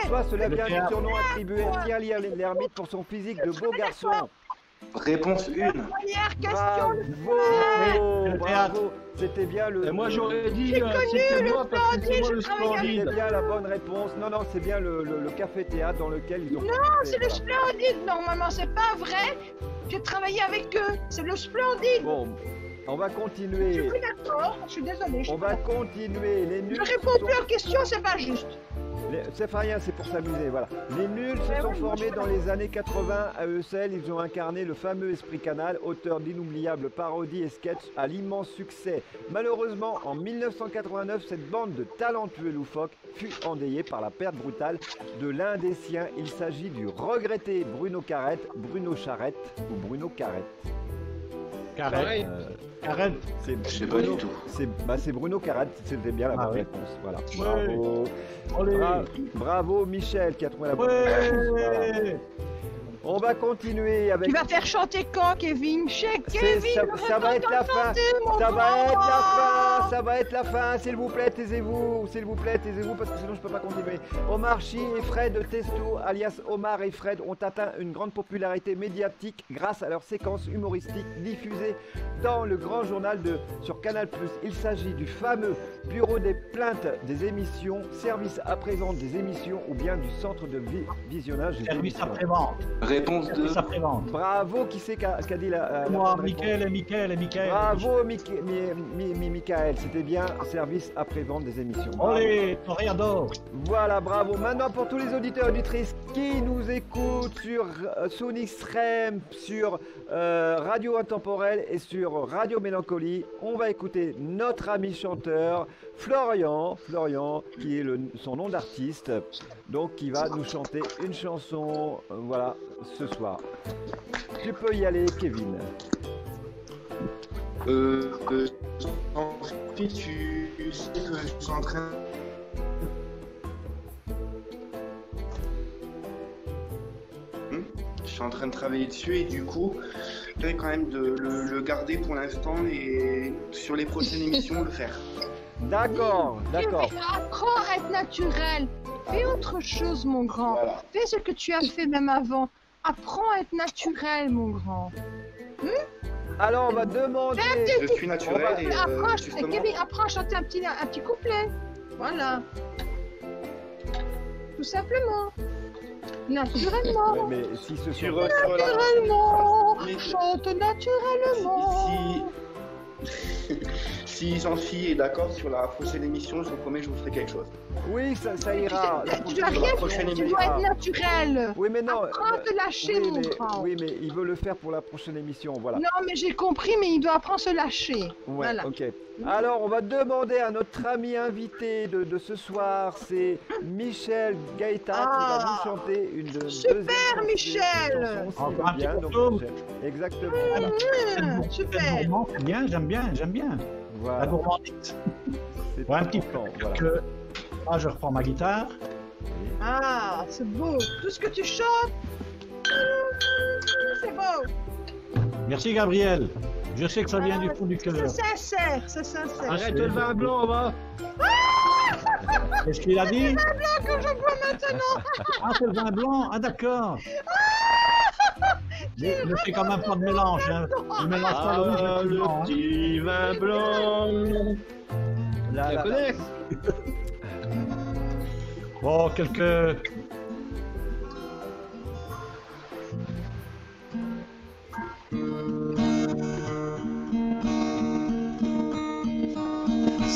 soit cela vient du surnom attribué à Thierry Lhermitte pour son physique de beau garçon. Réponse 1. Première question. Bravo. C'était bien le... Et moi j'aurais dit, J'ai connu c'était le moi parce que c'est moi Splendide, le je travaillais avec C'est Splendide. bien la bonne réponse. Non, c'est bien le café-théâtre dans lequel ils ont commencé. C'est le Splendide, normalement, c'est pas vrai. J'ai travaillé avec eux, c'est le Splendide. Bon, on va Je continuer. suis d'accord, je suis désolée. On va continuer. Les nuls Je réponds se plus sont- aux questions, c'est pas juste. C'est pas rien, c'est pour s'amuser, voilà. Les nuls se sont formés dans les années 80 à eux seuls. Ils ont incarné le fameux Esprit Canal, auteur d'inoubliables parodies et sketchs à l'immense succès. Malheureusement, en 1989, cette bande de talentueux loufoques fut endeuillée par la perte brutale de l'un des siens. Il s'agit du regretté Bruno Carrette, Bruno Charrette ou Bruno Carrette. Carrette. Carrette. C'est Je sais pas Bruno- du tout. C'est Bruno Carrette, c'était bien la bonne oui. réponse. Voilà. Ouais. Bravo. Allez. Bravo Michel qui a trouvé la bonne réponse. Voilà. Ouais. On va continuer avec. Tu vas faire chanter quand, Kevin? Chez C'est- Kevin, ça va être la fin. Ça va être la fin. Ça va être la fin. S'il vous plaît, taisez-vous. S'il vous plaît, taisez-vous parce que sinon je peux pas continuer. Omar Sy et Fred Testo, alias Omar et Fred, ont atteint une grande popularité médiatique grâce à leurs séquences humoristiques diffusées dans le grand journal sur Canal+. Il s'agit du fameux bureau des plaintes des émissions, service après-vente des émissions ou bien du centre de visionnage des Service émissions. après-vente. Réponse 2. Service après-vente. Bravo, qui c'est qui a dit la Moi, bonne réponse? Mickaël. Bravo, Michael, c'était bien service après-vente des émissions. Bravo. Allez, Toreador. Voilà, bravo. Maintenant, pour tous les auditeurs et auditrices qui nous écoutent sur Sonic Rem, sur Radio Intemporel et sur Radio Mélancolie, on va écouter notre ami chanteur Florian, qui est son nom d'artiste, donc qui va nous chanter une chanson, voilà, ce soir. Tu peux y aller, Kevin. En fait, tu sais que je suis en train. Je suis en train de travailler dessus et du coup, je vais quand même de le garder pour l'instant et sur les prochaines émissions le faire. D'accord. Apprends à être naturel. Fais autre chose, mon grand. Voilà. Fais ce que tu as fait même avant. Apprends à être naturel, mon grand. Alors, on va demander... Je suis naturel et Apprends, justement. Kevin, apprends à chanter un petit couplet. Voilà. Tout simplement. Naturellement. Ouais, mais si ce Tu sont... Naturellement. Mais- Chante naturellement. Si Jean-Phi est d'accord sur la prochaine émission, je vous promets que je vous ferai quelque chose. Oui, ça ira. Tu dois La rien prochaine faire, tu émission. dois être naturel. Oui, mais non. Apprends à te lâcher, oui, mon grand. oui, mais il veut le faire pour la prochaine émission, voilà. Non, mais j'ai compris, mais il doit apprendre à se lâcher. Ouais, Voilà. ok. Alors, on va demander à notre ami invité de ce soir, c'est Michel Gaëtan, qui va nous chanter une Super, Michel. Super Un bien, petit donc, morceau. Michel. Exactement. Super. C'est bien, j'aime bien. La Voilà. gourmandise. C'est Ouais, un très petit peu. important, voilà. Que... Ah, je reprends ma guitare. Ah, c'est beau. Tout ce que tu chantes, c'est beau. Merci, Gabriel. Je sais que ça vient du fond du cœur. C'est sincère, c'est sincère. Arrête le vin blanc, va. Qu'est-ce qu'il a dit? Que je bois maintenant. Ah, c'est le vin blanc. Ah, d'accord. Mais ne fais quand même pas de mélange. Hein. Je mélange pas le rouge Ah, et le le blanc. Hein. petit vin blanc. Là, Tu là, la connais? Bon, quelques...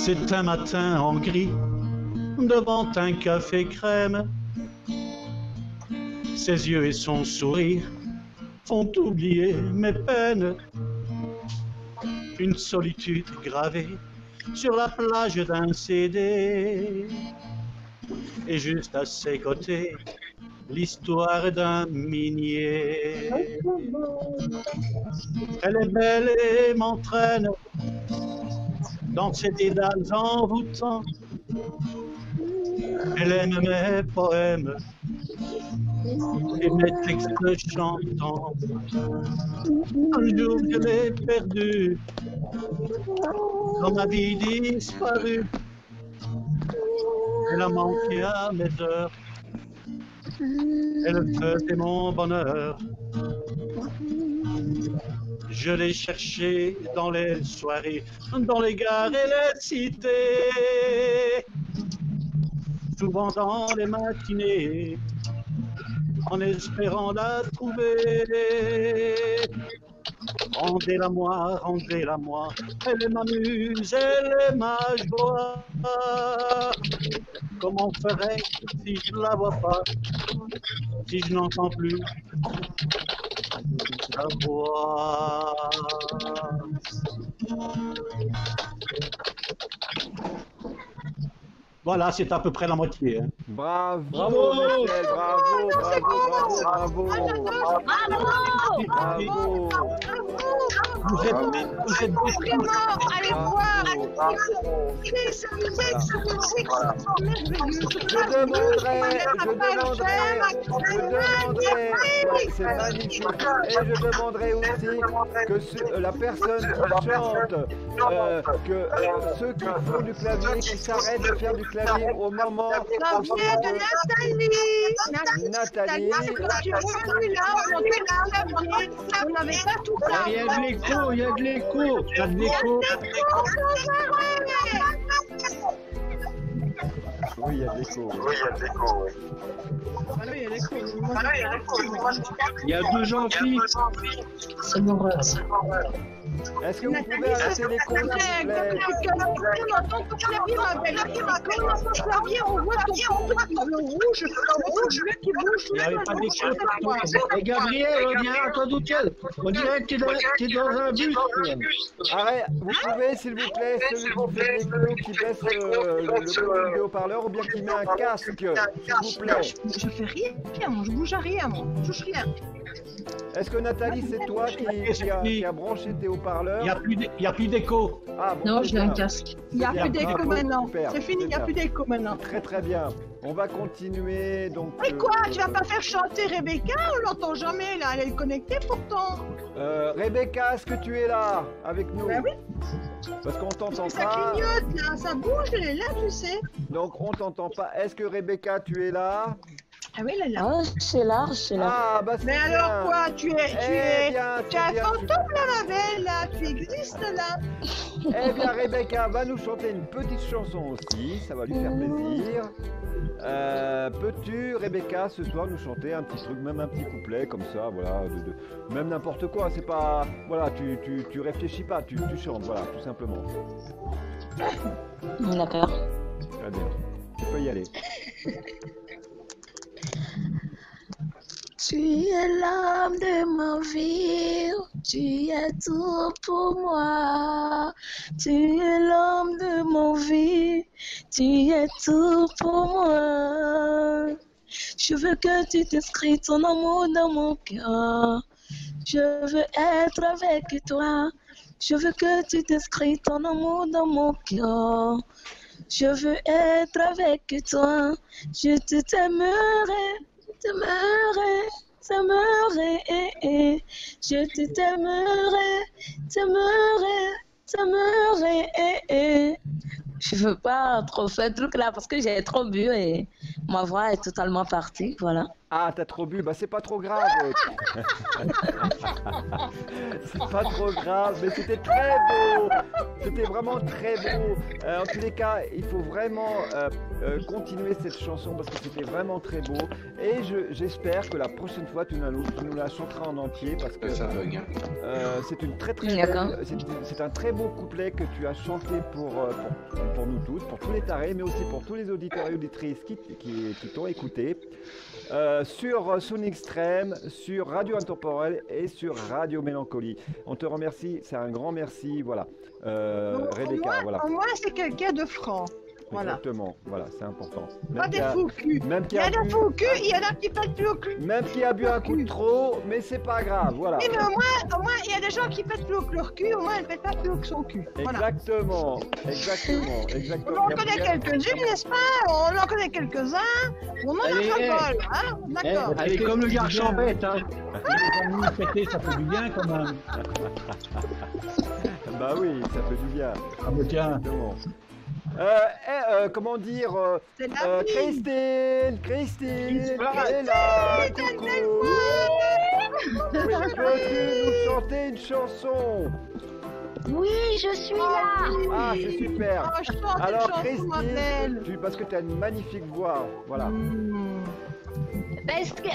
C'est un matin en gris, devant un café crème. Ses yeux et son sourire font oublier mes peines. Une solitude gravée sur la plage d'un CD. Et juste à ses côtés, l'histoire d'un minier. Elle est belle et m'entraîne dans ses dédales envoûtants. Elle aime mes poèmes et mes textes chantants. Un jour je l'ai perdue, dans ma vie disparue. Elle a manqué à mes heures, elle faisait mon bonheur. Je l'ai cherchée dans les soirées, dans les gares et les cités, souvent dans les matinées, en espérant la trouver. Rendez-la-moi, rendez-la-moi, elle m'amuse, elle est ma joie. Comment ferais-je si je ne la vois pas, si je n'entends plus sa voix? Voilà, c'est à peu près la moitié. Hein. Bravo, Bravo, Michel, bravo, bravo, bravo, bravo. Vous êtes Vraiment, allez voir. C'est c'est magnifique. Et je demanderai aussi que la personne qui chante, que ceux qui font du clavier, qui s'arrêtent de faire du clavier au moment. Ça vient de Nathalie. Tu es revenue là, on entend le clavier. On n'avait pas tout ça. Il y a de l'écho, il y a de l'écho. Il y a de l'écho. Oui, il y a de l'écho. Il y a deux gentils. C'est mon rêve. Est-ce que vous pouvez arrêter l'écho, s'il vous plaît? On entend ton clavier, ma belle. Quand on entend ton clavier, on voit ton le rouge qui bouge. Il n'y avait pas d'écho. Et Gabriel, on dirait, attends, Tiel, on dirait que t'es dans un bus. Arrête, vous pouvez, s'il vous plaît, celui qui fait l'écho, qui baisse le haut-parleur ou bien qui met un casque, s'il vous plaît. Je fais rien, moi, je bouge à rien, moi. Je touche rien. Est-ce que Nathalie, c'est toi qui a branché tes haut-parleurs? Il n'y a plus d'écho. Ah, bon, Non, très j'ai un bien. casque. Il n'y a plus d'écho maintenant. Super, C'est fini, il n'y a super. plus d'écho maintenant. Très très bien. On va continuer donc. Mais quoi, tu vas pas faire chanter Rebecca? On l'entend jamais là, elle est connectée pourtant. Rebecca, est-ce que tu es là avec nous? Ben oui. Parce qu'on t'entend Ça pas. clignote là, ça bouge, elle est là, tu sais. Donc on t'entend pas. Est-ce que Rebecca, tu es là? Ah oui, elle est là. Ah, c'est là, c'est là. Ah bah c'est Mais bien. alors quoi, tu es C'est un bien. fantôme là, ma belle, là, tu existes là. Eh bien, Rebecca va nous chanter une petite chanson aussi, ça va lui faire plaisir. Peux-tu, Rebecca, ce soir nous chanter un petit truc, même un petit couplet comme ça, voilà, même n'importe quoi, c'est pas, voilà, tu réfléchis pas, tu chantes, voilà, tout simplement. D'accord. Très bien, tu peux y aller. Tu es l'âme de ma vie, tu es tout pour moi. Tu es l'homme de ma vie, tu es tout pour moi. Je veux que tu t'inscris ton amour dans mon cœur. Je veux être avec toi. Je veux que tu t'inscris ton amour dans mon cœur. Je veux être avec toi. Je t'aimerai. T'aimerai, je t'aimerai. Je veux pas trop faire truc là parce que j'ai trop bu et ma voix est totalement partie, voilà. Ah, t'as trop bu, bah c'est pas trop grave. C'est pas trop grave, mais c'était très beau. C'était vraiment très beau. En tous les cas, il faut vraiment continuer cette chanson parce que c'était vraiment très beau. Et j'espère que la prochaine fois, tu nous la chanteras en entier parce que Ça bug. c'est une très D'accord. belle, c'est un très beau couplet que tu as chanté pour nous tous, pour tous les tarés, mais aussi pour tous les auditeurs et auditrices qui t'ont écouté. Sur Sonic Extreme, sur Radio Intemporel et sur Radio Mélancolie. On te remercie, c'est un grand merci, voilà. Rebecca, voilà. Au moins, c'est quelqu'un de franc. Voilà. Exactement, voilà, c'est important. Pas des fous cul. Même Il y a des fous cul, il y en a qui pètent plus au cul. Même qui a bu un coup de trop, mais c'est pas grave, voilà. Oui, mais au moins, il y a des gens qui pètent plus haut que leur cul, au moins, elles ne pètent pas plus haut que son cul. Voilà. Exactement. On en connaît quelques-unes, n'est-ce pas? On en connaît quelques-uns. On en a Allez, ras-le-bol, hein? D'accord. Elle est comme le garçon bête, hein. Les amis pétés, ça fait du bien quand même. Bah oui, ça fait du bien. Ah mais tiens. Exactement. Comment dire C'est la vie. Christine, elle est là, coucou. Peux-tu nous chanter une chanson? Oui, je suis là. Ah, c'est super. Oh, je chante Alors une chanson, ma belle. Christine, parce que tu as une magnifique voix, voilà. Parce que,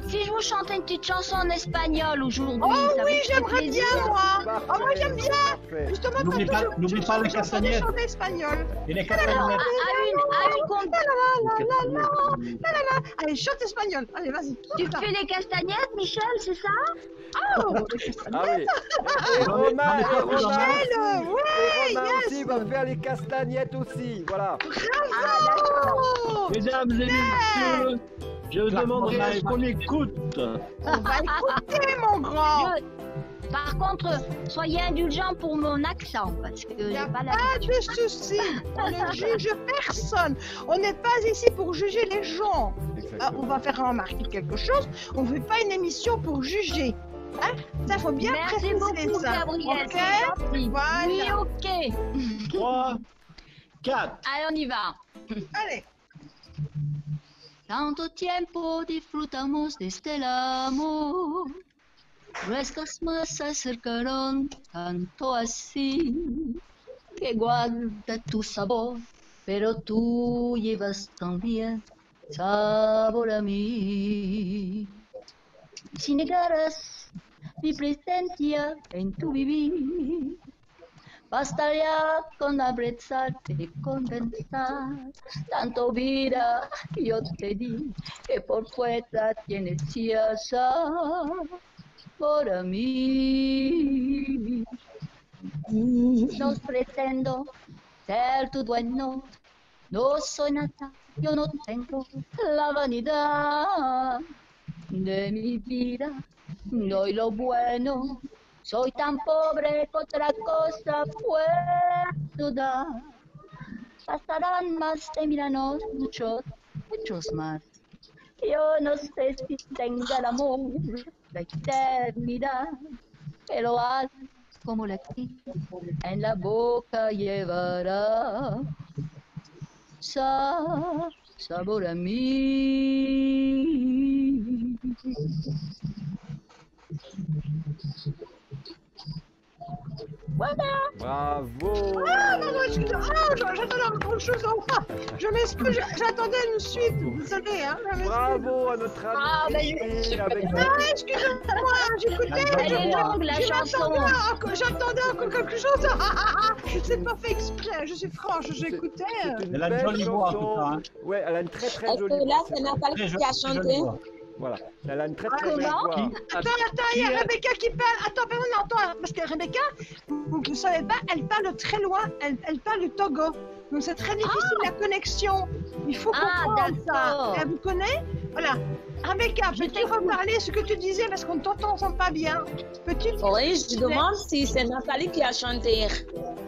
si je vous chantais une petite chanson en espagnol aujourd'hui, Oh ça oui, vous fait j'aimerais plaisir. bien, moi. Parfait, Oh, moi, j'aime bien. parfait. Justement, N'oublie pas les castagnettes. chanter espagnol. Et les Alors, castagnettes. à une compte, Allez, chante espagnol. Allez, vas-y. tu fais les castagnettes, Michel, c'est ça? Oh, Ah oui. Et Romain ouais, aussi va faire les castagnettes aussi, voilà. Mesdames et messieurs, je demanderai à ce qu'on écoute. on va écouter, mon grand. Par contre, soyez indulgents pour mon accent, parce que Il n'y a j'ai pas pas de souci. On ne juge personne. On n'est pas ici pour juger les gens. Exactement. On va faire remarquer quelque chose. On ne fait pas une émission pour juger. Hein? Ça, faut bien Merci préciser beaucoup, ça. Gabriel, Ok? c'est gentil. Voilà. Oui, ok. 3, 4. Allez, on y va. Allez. Tanto tiempo disfrutamos de este amor. Nuestras más se acercaron tanto así que guarda tu sabor, pero tú llevas también sabor a mí. Si negaras mi presencia en tu vivir, bastaría con abrazarte y condensar. Tanto vida yo te di que por fuerza tienes ya por mí. No pretendo ser tu dueño, no soy nada, yo no tengo la vanidad de mi vida, doy lo bueno, soy tan pobre que otra cosa puedo dar. Pasarán más de 1000 años, muchos más. Yo no sé si tenga el amor, la eternidad, pero algo como la que en la boca llevará sabor a mí. Voilà. Bravo. Ah, non, j'attendais autre chose. Je m'excuse, j'attendais une suite. Désolé, hein. Bravo à notre ami Ah, ben, Christine avec Excusez-moi, j'écoutais. Elle est longue, la chanson. J'attendais encore quelque chose. Je ne sais pas fait exprès, je suis franche, j'écoutais. C'est une Elle a une belle jolie voix, en tout chanson. cas, hein. Ouais, elle a une très très Est-ce jolie que là, voix. c'est Nathalie Très qui a jolie chanté? voix. Voilà, elle a une très très belle Comment voix. Attends, il y a Rebecca qui parle. Attends, parce que Rebecca, vous ne savez pas, elle parle très loin, elle parle du Togo. Donc c'est très difficile la connexion. Il faut comprendre ça. d'accord. Elle vous connaît? Voilà. Rebecca, Je peux-tu t'écoute. reparler ce que tu disais parce qu'on ne t'entend pas bien? Peux-tu? Oui, je demande si c'est Nathalie qui a chanté.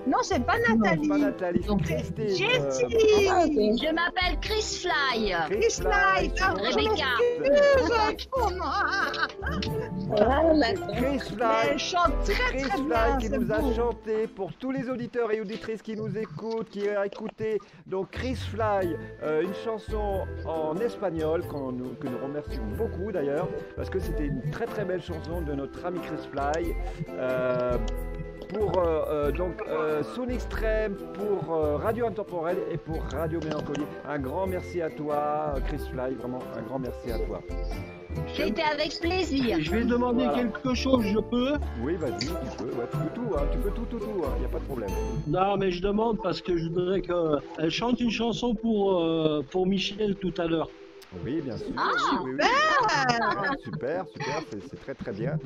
Non, c'est pas Non, Nathalie. pas Nathalie, c'est Donc, Christine. Jessie. Ah, ok. Je m'appelle Chris Fly. Chris Fly. Ah, je Rebecca. m'excuse. Oh, non. Ah, d'accord. Chris Mais Fly. elle chante C'est très Chris très Fly bien. qui c'est nous a beau. chanté pour tous les auditeurs et auditrices qui nous écoutent, qui a écouté donc Chris Fly, une chanson en espagnol que nous remercions beaucoup d'ailleurs parce que c'était une très très belle chanson de notre ami Chris Fly. Pour donc Son Extrême, pour Radio Intemporel et pour Radio Mélancolie. Un grand merci à toi, Chris Fly, vraiment un grand merci à toi. C'était avec plaisir. Je vais demander Voilà. quelque chose, je peux? Oui, vas-y, tu peux, ouais, tu peux tout, hein, tu peux tout, il n'y a pas de problème. Non, mais je demande parce que je voudrais qu'elle chante une chanson pour Michel tout à l'heure. Oui, bien sûr. Ah, oui, oui, oui. Super, c'est très très bien.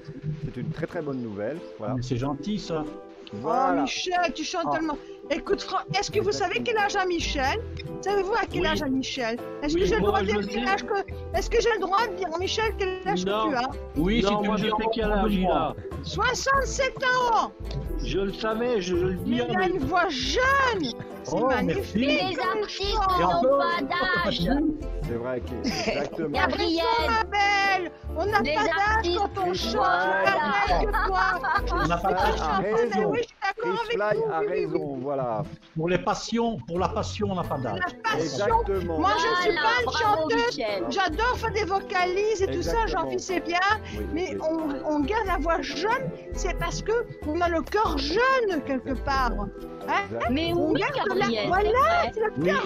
C'est une très très bonne nouvelle. Voilà. C'est gentil, ça. Oh, Voilà. Michel, tu chantes Ah. tellement. Écoute, est-ce que vous savez quel âge a Michel? Savez-vous à quel Oui. âge a Michel? Est-ce Oui, que j'ai le moi, droit de je dire quel sais. âge que. Est-ce que j'ai le droit de dire, Michel, quel âge Non. que tu as? Oui, si non, tu moi me je dis sais quel en âge il a. 67 ans! Je le savais, je le Mais dis. il a une voix jeune! C'est Oh, magnifique! Mais les comme artistes chant. n'ont pas d'âge. C'est vrai exactement. Gabriel. Ma belle! On n'a Les pas d'âge artistes, quand on chante! voilà. Pareil que toi! On n'a pas Chris d'âge. Fly a Mais raison. oui, je suis d'accord Chris avec Fly vous! a oui, oui, oui. raison, voilà. Pour la passion, on n'a pas d'âge. La passion! Exactement. Moi, je suis Voilà, pas une bravo chanteuse! Michel. J'adore faire des vocalises et tout ça, Exactement. j'en sais bien, Oui, mais oui. on garde la voix jeune, c'est parce que on a le corps jeune quelque part. Hein? Exact. Mais On oui, garde Gabriel. voilà, c'est vrai. c'est le Oui, cœur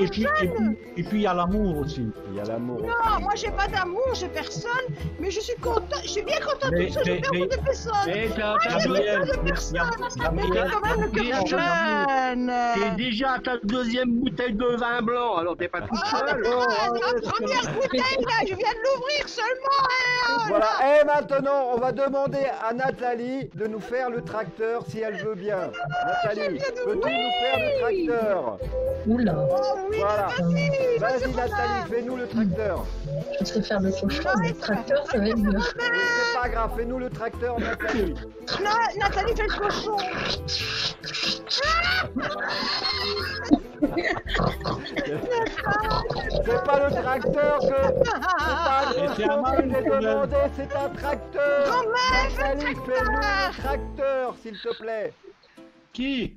et puis il y a l'amour aussi. Il y a l'amour. Non, moi j'ai pas d'amour, j'ai personne, mais je suis contente, je suis bien contente Mais- de ça, je mais- fais mais- beaucoup de personnes. Mais Gabriel, mais Gabriel, t'as quand même le cœur jeune. t'es déjà à ta deuxième bouteille de vin blanc, alors t'es pas tout seul. La première bouteille là, je viens de l'ouvrir seulement. Hein. Voilà, et maintenant, on va demander à Nathalie de nous faire le tracteur si elle veut bien. Nathalie, peux-tu nous faire le tracteur? Oula, Oh oui, Voilà. vas-y, Vas-y Nathalie, fais-nous le tracteur. je sais faire le cochon, mais le tracteur, ça va être dur. Oui, c'est pas grave, fais-nous le tracteur Nathalie. Nathalie fait le cochon. C'est pas le tracteur que... C'est pas un cochon que j'ai demandé, c'est un tracteur. Grand-mère, fais le Nathalie, fais-nous le tracteur, s'il te plaît. Qui?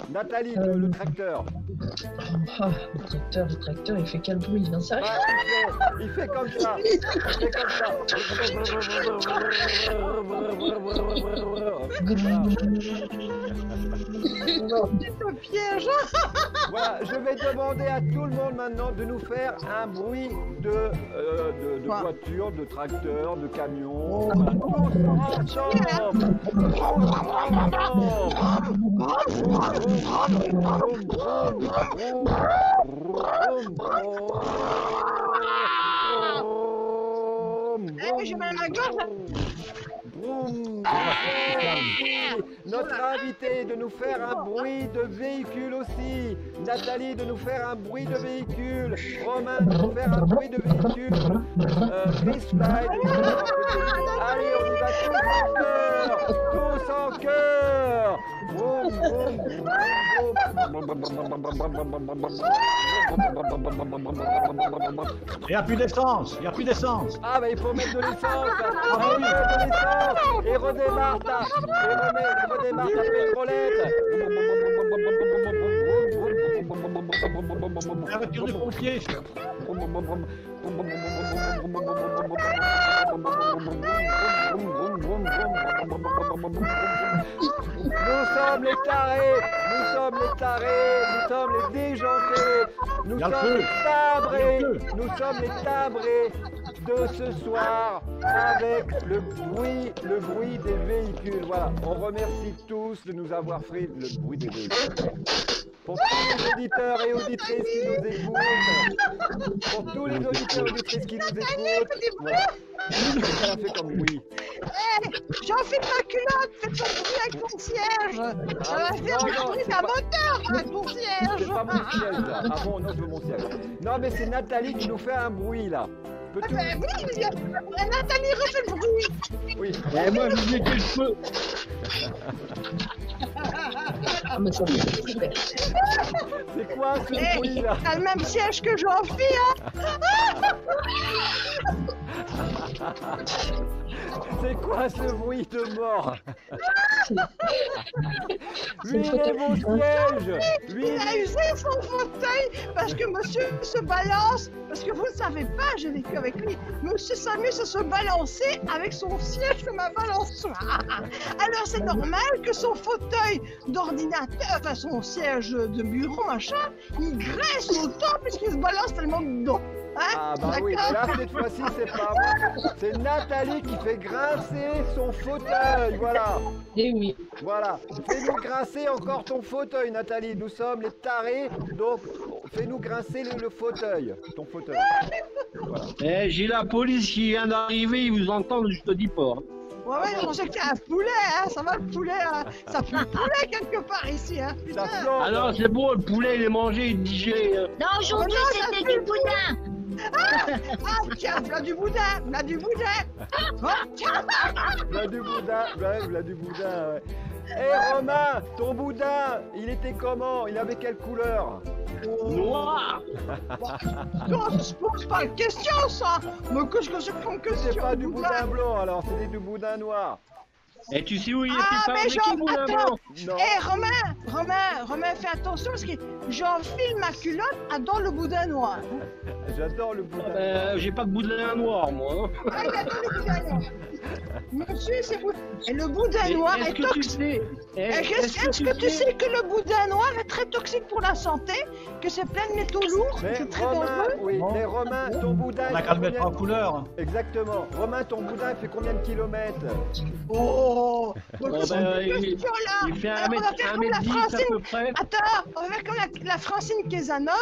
Nathalie, le tracteur. Oh, le tracteur, il fait quel bruit, il en sait rien. Il fait comme ça. Il fait comme ça. c'est le piège. Voilà, je vais demander à tout le monde maintenant de nous faire un bruit de Quoi? voiture, de tracteur, de camion. Voilà. Tous ensemble. Eh, j'ai mal à la gorge. Notre invité de nous faire un bruit de véhicule aussi. Nathalie de nous faire un bruit de véhicule. Romain de nous faire un bruit de véhicule. Chris Fly de nous faire un bruit de véhicule. Allez, on y va tous en cœur. Vroom, vroom, Il n'y a plus d'essence, il n'y a plus d'essence. Ah bah il faut mettre de l'essence. Il faut mettre de l'essence. Et redémarre ta. Et redémarre ta pétrolette. La voiture du pompier. Nous sommes les tarés, nous sommes les tarés, nous sommes les déjantés, nous Y a le sommes feu. les timbrés, Y a le feu. nous sommes les timbrés de ce soir avec le bruit des véhicules. Voilà, on remercie tous de nous avoir fait le bruit des véhicules. Pour tous les auditeurs et auditrices qui nous écoutent, pour tous les auditeurs et auditrices qui nous écoutent, voilà. Qu'est-ce qu'elle a fait comme bruit? J'en fais ma culotte, fais ton bruit avec ton cierge. Ça va faire non, le bruit c'est d'un pas- moteur avec ton cierge. C'est pas mon siège là. Ah bon, non, je veux mon siège. Non, mais c'est Nathalie qui nous fait un bruit là. Peux-tu... Mais oui, Nathalie refait le bruit. Oui. Et moi, je dis que je peux. Ah, mais ça, c'est super. C'est quoi ce bruit là? T'as le même siège que Jean-Phi, hein? C'est quoi ce bruit de mort? Lui, il est mon siège! Lui, Il a usé son fauteuil parce que monsieur se balance, parce que vous ne savez pas, j'ai vécu avec lui, monsieur s'amuse à se balancer avec son siège comme un balançoire. Alors c'est normal que son fauteuil d'ordinateur, enfin son siège de bureau, machin, il graisse autant puisqu'il se balance tellement dedans. Hein? Ah bah oui, mais là cette fois-ci c'est pas moi, c'est Nathalie qui fait grincer son fauteuil, voilà. Eh oui. Voilà, fais-nous grincer encore ton fauteuil Nathalie, nous sommes les tarés, donc fais-nous grincer le fauteuil, ton fauteuil. Voilà. Eh, j'ai la police qui vient d'arriver, ils vous entendent, je te dis pas. Ouais, je pensais que c'était un poulet, hein, ça va le poulet, hein. Ça pue le poulet quelque part ici, hein, Ça putain. flambe. Ah non, c'est bon, le poulet, il est mangé, il est digéré. Non, aujourd'hui, Oh non, ça c'était du boudin. Ah tiens, v'là du boudin, v'là du boudin. Oh, tiens. V'là du boudin, ouais, v'là du boudin, ouais. Hé Romain, ton boudin, il était comment? Il avait quelle couleur? Noir. Non, ça se pose pas de question, ça. Mais qu'est-ce que c'est comme question? C'est pas du boudin blanc alors, c'était du boudin noir. Et tu sais où il était Ah, mais fabriqué, Jean, boudin attends. blanc? Non. Romain, fais attention parce que j'enfile ma culotte adore le boudin noir. J'adore le boudin. J'ai pas de boudin noir, moi. Ah, il adore le boudin noir. Monsieur, c'est vous. Et le boudin noir Est-ce est que tu toxique. sais Est-ce que tu sais que le boudin noir est très toxique pour la santé, que c'est plein de métaux lourds, Mais c'est très Romain, dangereux? oui, mais Romain, ton boudin. On a il qu'à fait le mettre en combien- couleur. Exactement. Romain, ton boudin il fait combien de kilomètres? Oh, Oh, ben, il fait Alors, on va faire comme la 1m10 à Francine. peu près. Attends, on va faire comme la Francine Kézanov,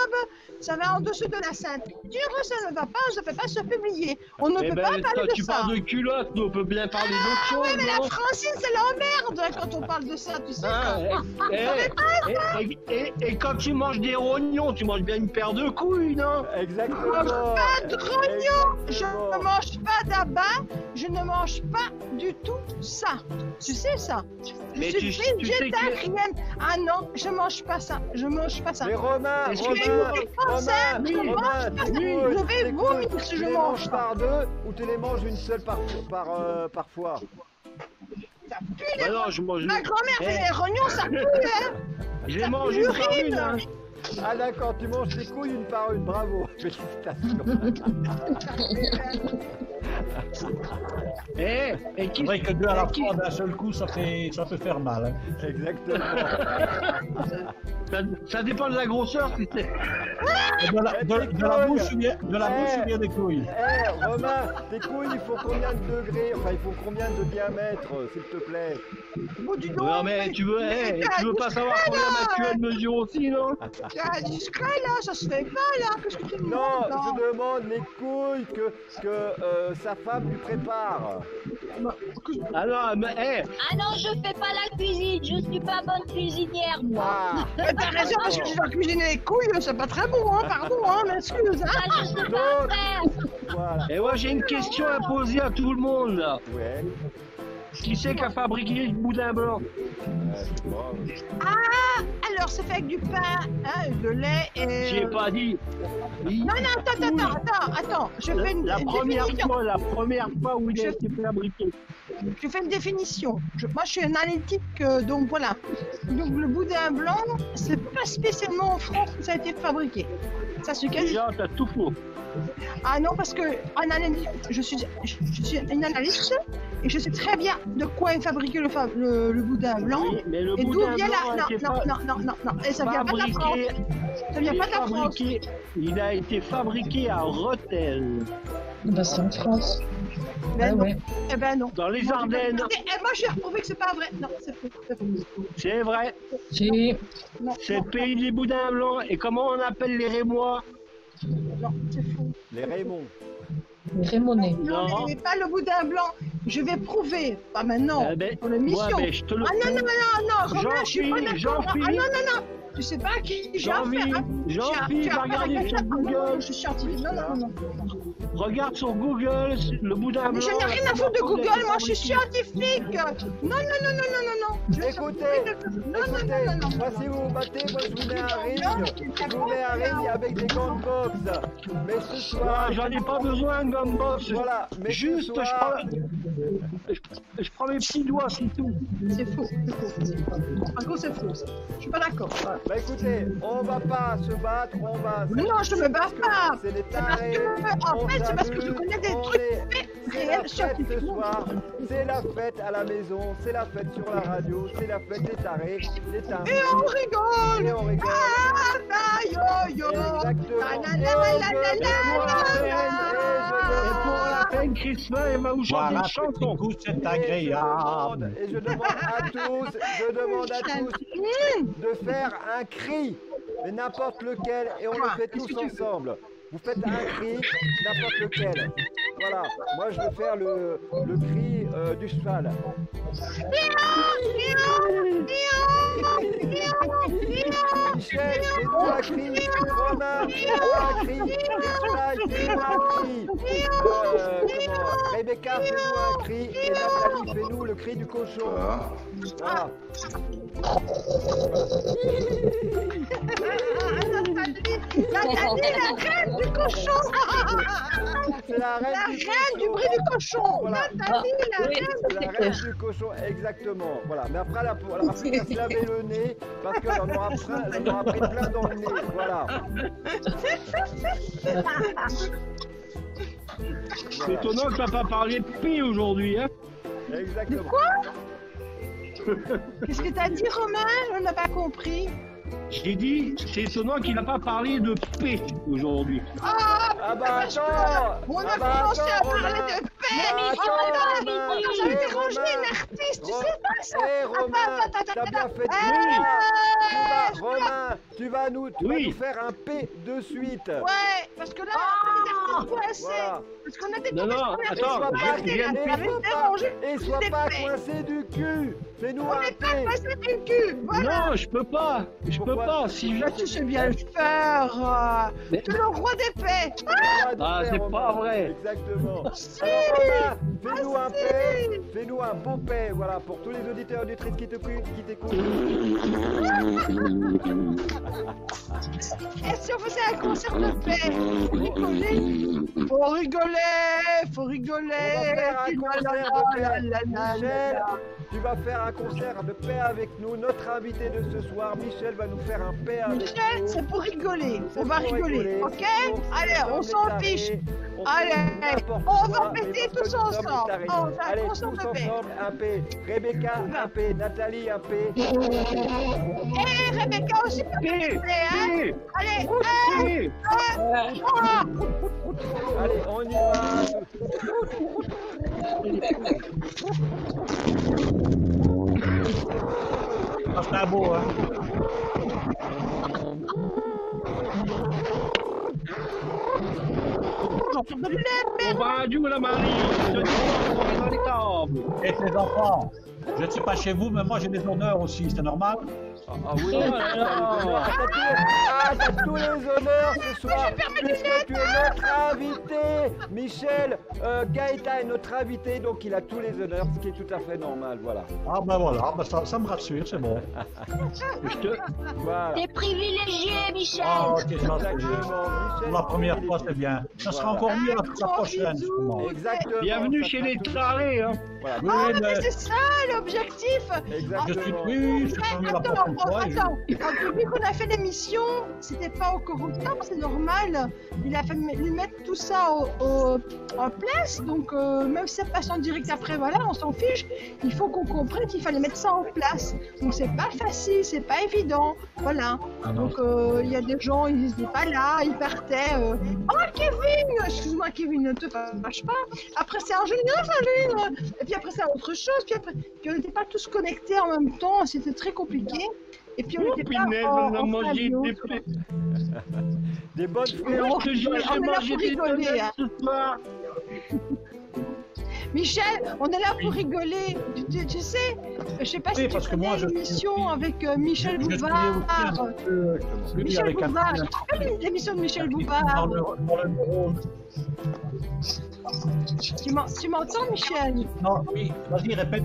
ça va en dessous de la ceinture, ça ne va pas, ça ne fait pas se publier. On ne Eh peut ben, pas toi, parler de tu ça. parles de culotte, nous on peut bien parler d'autre Ah chose, ouais, mais la non? Francine, c'est l'emmerde quand on parle de ça, tu sais. Ah, et quand tu manges des rognons, tu manges bien une paire de couilles, non? Exactement. Pas de rognons, je Exactement. ne mange pas d'abat, je ne mange pas du tout ça. Tu sais ça? Mais Je suis tu sais que- végétarienne. Ah non, je mange pas ça, je mange pas ça. Mais Romain, Est-ce Romain, que tu- Français, Romain, je Romain, mange pas ça. t'écoutes, Je vais t'écoutes. vomir si Tu je les mange manges ça. par deux ou tu les manges une seule par fois? Ça pue les Bah non, je mange. Ma grand-mère Eh, fait les rognons, ça pue, hein. Je les ça mange pue une par l'urine. une, hein. Ah d'accord, tu manges tes couilles une par une, bravo. Félicitations. Et qui C'est vrai que deux à la qui- fois d'un seul coup, ça peut faire mal. Hein. Exactement. ça dépend de la grosseur, tu sais. Et de la bouche ou bien des couilles. Eh Romain, tes couilles, il faut combien de degrés? Enfin, il faut combien de diamètre, s'il te plaît? Bon, dis donc, Non mais tu veux pas savoir combien Mathieu mesure aussi, non? t'es discret là, ça se fait pas là. Qu'est-ce que tu me Non, demandes là? je demande les couilles que sa femme lui prépare. Alors, mais Ah non, je fais pas la cuisine, je suis pas bonne cuisinière, moi. Ah, Eh, t'as raison parce que tu dois cuisiner les couilles, c'est pas très bon, hein, pardon, hein, m'excuse, hein. Ça, je sais donc, pas faire. voilà. et moi j'ai une question à poser à tout le monde là. Ouais. Qui c'est qui a fabriqué le boudin blanc? C'est bon. Alors, c'est fait avec du pain, hein, de lait et... J'ai pas dit. Non, attends, je fais une La première définition. fois où il a été fabriqué. Je fais une définition. Moi, je suis analytique, donc voilà. Donc, le boudin blanc, c'est pas spécialement en France que ça a été fabriqué. Ça se cache. Déjà, t'as tout faux. Ah non, parce que en analyse, je suis une analyste et je sais très bien de quoi est fabriqué le boudin blanc. Oui, mais le Et d'où boudin vient blanc la... a été Non. Et ça vient pas de la France. fabriqué. Ça vient pas de la France. Il a été fabriqué à Rethel, Bah, c'est en France. Ben Ah non. ouais. Eh ben non. dans les Moi, Ardennes. moi, j'ai reprouvé que c'est pas vrai. Non, c'est faux. C'est faux. C'est vrai, C'est. Non, c'est le pays des boudins blancs. Et comment on appelle les Rémois? non, c'est faux. Les Raymond. Rémonet. Non, Non. mais pas le boudin blanc. Je vais prouver. Pas maintenant. Eh ben, Pour l'émission. ouais, ben, je te le Ah non, Romain, je suis pas d'accord. Jean-Philippe. Ah non. Tu sais pas qui j'ai affaire. Jean-Philippe, Hein. Jean-Philippe, J'ai va affaire à regarder quelqu'un. sur Ah, non, Google. je suis scientifique. Non. Regarde sur Google le boudin blanc. Mais je n'ai rien à foutre de Google, moi je suis scientifique. Non. Écoutez, moi si vous vous battez, moi je vous mets un ring. Je vous mets un ring avec des gants de boxe. Mais ce soir... J'en ai pas besoin de gants de boxe. Voilà, mais juste ce soir... je prends mes petits doigts, c'est tout. C'est faux. Par contre, c'est faux. Je suis pas d'accord. Voilà. Bah écoutez, on va pas se battre, on va... Non, je me bats pas. C'est des C'est parce tarés, que, en fait, c'est parce que je connais des trucs c'est la fête ce soir, c'est la fête à la maison, c'est la fête sur la radio, c'est la fête des tarés, des tarés. Et on rigole. Et on rigole. Ah, yo, yo. Exactement. Et pour la peine, Christmas, elle va vous chanter Voilà, une chanson. coup, c'est agréable. Et je demande à tous de faire un cri, mais n'importe lequel, et on le fait tous ensemble. Vous faites un cri, n'importe lequel. Voilà, moi je vais faire le cri du cheval. Michel, fais-nous un cri. Romain, fais-nous un cri. Fly, fais-nous un cri. Rebecca, fais-nous un cri. Et Nathalie, fais-nous le cri du cochon. Voilà. Nathalie, la reine du cochon. C'est la reine du bruit du cochon. Voilà. Nathalie, la reine. C'est la reine du cochon, exactement. Voilà. Mais après, elle va se laver le nez parce qu'elle en aura pris plein dans le nez. Voilà. C'est étonnant que tu n'as pas parlé de pi aujourd'hui, hein. Exactement. Quoi? Qu'est-ce que t'as dit, Romain? On n'a pas compris. J'ai dit, c'est étonnant qu'il n'a pas parlé de paix aujourd'hui. Ah bah attends! On a commencé à parler de paix! Ça me dérangeait une artiste, tu sais pas ça? Hé Romain, t'as bien fait de Romain, tu vas nous faire un P de suite. Ouais, parce que là, on a coincé. Parce qu'on a des attends, et sois pas coincé du cul. Fais-nous un P. Pas coincé du cul. Voilà. Non, je peux pas. Je peux pas. Si Là, tu sais bien le faire. Tu es le roi des paix. Ah, c'est pas vrai. Exactement. Si. Alors, fais-nous un paix. Fais-nous un beau paix. Voilà, pour tous les auditeurs du Trit qui t'écoutent. Et si on faisait un concert de paix? Faut rigoler. On va faire un concert de paix. Michel, tu vas faire un concert de paix avec nous. Notre invité de ce soir, Michel, va nous faire un paix avec nous. Michel, c'est pour rigoler. On va rigoler, ok? Allez, on s'en fiche. Allez, on va péter tous ensemble. On va Allez, un tous concert de paix. ensemble, un P. Rebecca, un P. Nathalie, un P. Et Rebecca aussi peut péter, hein? Allez, Allez, on y va. Ça c'est beau, hein. on va à Dieu la Marie. Je te dis, on va dans les tables. Et les enfants, je ne suis pas chez vous, mais moi j'ai des honneurs aussi, c'est normal? Ah oui, t'as tous les honneurs ce soir, puisque tu es notre invité. Michel, Gaëtan est notre invité, donc il a tous les honneurs, ce qui est tout à fait normal, voilà. Ah ben voilà, ben ça me rassure, c'est bon. Voilà. T'es privilégié, Michel. Ah ok, ça c'est Exactement, Michel, la première fois, c'est bien. Ça sera encore mieux la prochaine, justement. Exactement. Bienvenue ça chez sera les tout- tarés, hein. Voilà. Oui, Ah, mais mais c'est ça l'objectif. je suis Exactement. oui, je suis venu la prochaine fois. et je- Attends, depuis qu'on a fait l'émission, c'était pas encore autant, c'est normal. Il a fait lui mettre tout ça en place, donc même si ça passe en direct après, voilà, on s'en fiche. Il faut qu'on comprenne qu'il fallait mettre ça en place. Donc c'est pas facile, c'est pas évident, voilà. Donc il y a des gens, ils n'étaient pas là, ils partaient. Oh Kevin, excuse-moi Kevin, ne te fâche pas. Après c'est Angelina, et puis après c'est autre chose, puis on n'était pas tous connectés en même temps, c'était très compliqué. Et puis on Oh, était pas punaise, en on a mangé radio. Des bonnes Et frites. on te dit, on est j'ai là mangé pour des rigoler, donuts hein. ce soir. Michel, on est là pour rigoler. Tu sais, je sais pas Oui, si parce tu que moi, connais je l'émission suis- avec Michel Je suis Bouvard. aussi un petit peu suivi Michel avec un Bouvard, peu tu te rappelles l'émission de Michel dans Bouvard? le neurone. Tu m'entends, Michel? Non, oui, vas-y, répète.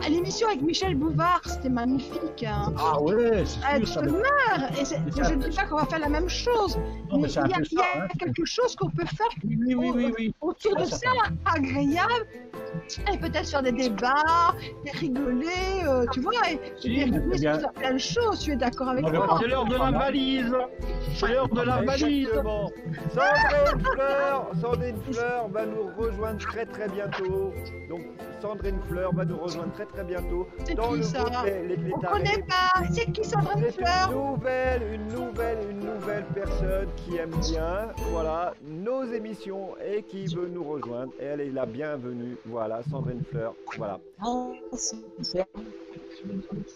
L'émission avec Michel Bouvard, c'était magnifique. Hein. Ah ouais, c'est Ah, sûr, tu ça te me- meurs. Et je ne dis pas qu'on va faire la même chose. Non, mais Mais c'est un il y a, peu il y a ça, hein. quelque chose qu'on peut faire Oui. autour de Ça, ça, agréable. Et peut-être faire des débats, et rigoler, tu vois. Et Si, rigoler c'est bien. sur plein de choses. Tu es d'accord avec Moi, je moi? pense- C'est l'heure de la valise. C'est l'heure de la valise. Exactement. Sandrine Fleur va nous rejoindre très bientôt. Donc Sandrine Fleur va nous rejoindre très bientôt C'est dans qui, le ça? groupe Les On Tarés. connaît pas. C'est qui Sandrine C'est Fleur? une nouvelle personne qui aime bien, voilà, nos émissions et qui veut nous rejoindre. Et elle est la bienvenue, voilà, Sandrine Fleur, voilà.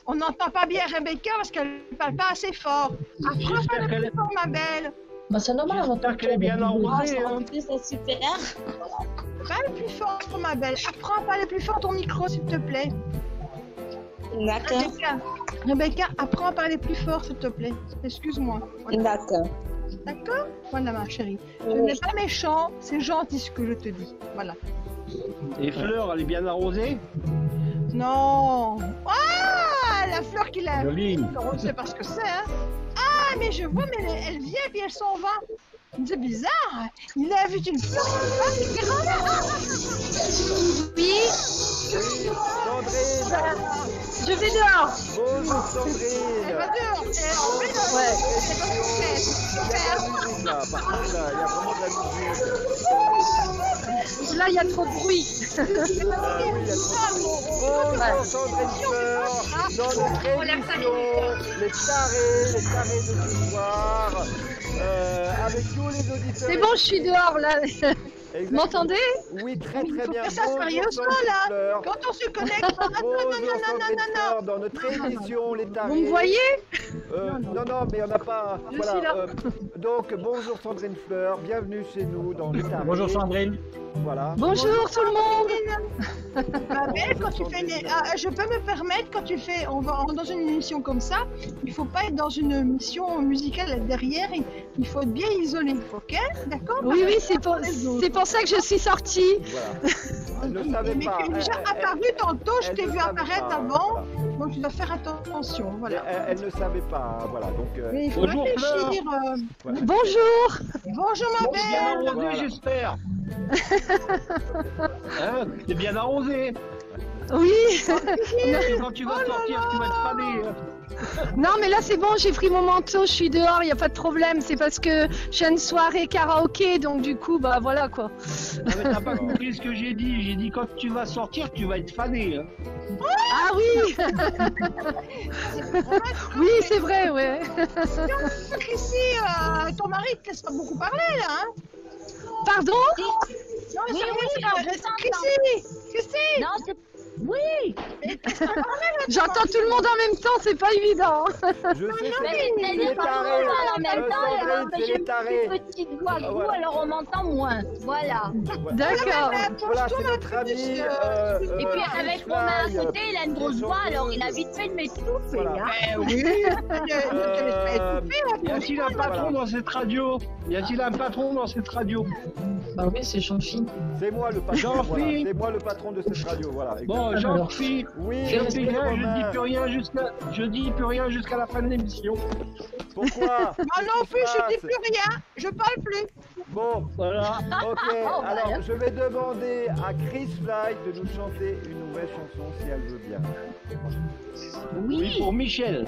On n'entend pas bien Rebecca parce qu'elle ne parle pas assez fort. Apprends J'espère pas qu'elle le est- plus fort, ma belle. Bah, c'est normal, J'espère qu'elle est bien arrosée. Hein. C'est super. Parle plus fort, ma belle. Apprends à parler plus fort ton micro, s'il te plaît. D'accord. Rebecca, apprends à parler plus fort, s'il te plaît. Excuse-moi. Voilà. D'accord. D'accord? Voilà, ma chérie. Je n'ai pas méchant, c'est gentil ce que je te dis. Voilà. Et Fleur, elle est bien arrosée. Non. Ah, la fleur qu'il a. Joli. On ne sait pas ce que c'est, hein. Ah, mais je vois, mais elle vient puis elle s'en va. C'est bizarre. Il a vu une fleur qui Oui, Sandrine, je vais dehors. bonjour Elle Sandrine. va dehors. Ouais. C'est pas ce que c'est. Il y a de la musique là, par contre là, il y a vraiment de la musique. Là, il y a trop de bruit. Oui, il y a trop de bruit. Bonjour Sandrine Fleur, dans notre émission, les tarés de ce soir, avec tous les auditeurs. C'est bon, je suis dehors là. Vous Exactement. m'entendez? Oui, très Il faut bien. faire ça Bonjour, sérieusement, Sandrine là. Fleur. Quand on se connecte. Bonjour Sandrine Fleur, dans notre émission, les tarés. Vous me voyez? Non, mais on n'a pas. Je Voilà. suis là. Donc, bonjour Sandrine Fleur, bienvenue chez nous dans les tarés. Bonjour Sandrine. Voilà. Bonjour tout le monde. Ma belle, quand tu fais je peux me permettre, quand tu fais, on va dans une émission comme ça, il faut pas être dans une mission musicale derrière, il faut être bien isolé, ok? D'accord? Oui, c'est pour ça que je suis sortie. Voilà. Elle ne savait Mais pas. tu es déjà apparu tantôt, je elle t'ai ne vu savait apparaître pas, avant, voilà. donc tu dois faire attention, voilà. Elle ne savait pas, voilà. Donc, Mais il faut Bonjour, réfléchir. Bonjour. Bonjour ma Bien belle! arrosée, Voilà. j'espère. Hein, t'es bien arrosée. Oui. Quand tu vas sortir, tu vas être fané. Non, mais là c'est bon, j'ai pris mon manteau, je suis dehors, il n'y a pas de problème. C'est parce que j'ai une soirée karaoké, donc du coup, bah voilà quoi. Non, mais t'as pas compris ce que j'ai dit. J'ai dit quand tu vas sortir, tu vas être fané. Hein. Ah oui. Oui, c'est vrai, ouais. Chrissy, ton mari te laisse pas beaucoup parler là, hein? Pardon? Non, mais Oui, sérieux, oui, c'est pas- je t'entends. Chrissy! Non, c'est... Oui, J'entends tout le monde en même temps, c'est pas évident. je sais, mais c'est c'est les les parents tarés. en même temps, Sandrine, alors c'est j'ai les une tarés. petite voix Ah, vous, voilà. alors on m'entend moins. Voilà. D'accord. Voilà, c'est notre ami. Et puis avec mon main à Fly, côté, il a une grosse voix, alors il a vite fait de m'étouffer. Voilà. Hein. Oui, Y a-t-il un patron dans cette radio? Y a-t-il un patron dans cette radio? Bah oui, c'est Jean-Philippe. C'est moi le patron. Jean-Philippe. Voilà, c'est moi le patron de cette radio. Voilà. Bon, exactement. Jean-Philippe, Oui, je c'est dis rien, Romain. je dis plus rien jusqu'à la fin de l'émission. Pourquoi? Moi non plus, je dis plus rien, je parle plus. Bon, Voilà. ok. Oh, bah, Alors, je vais demander à Chris Fly de nous chanter une nouvelle chanson si elle veut bien. Oui, pour Michel.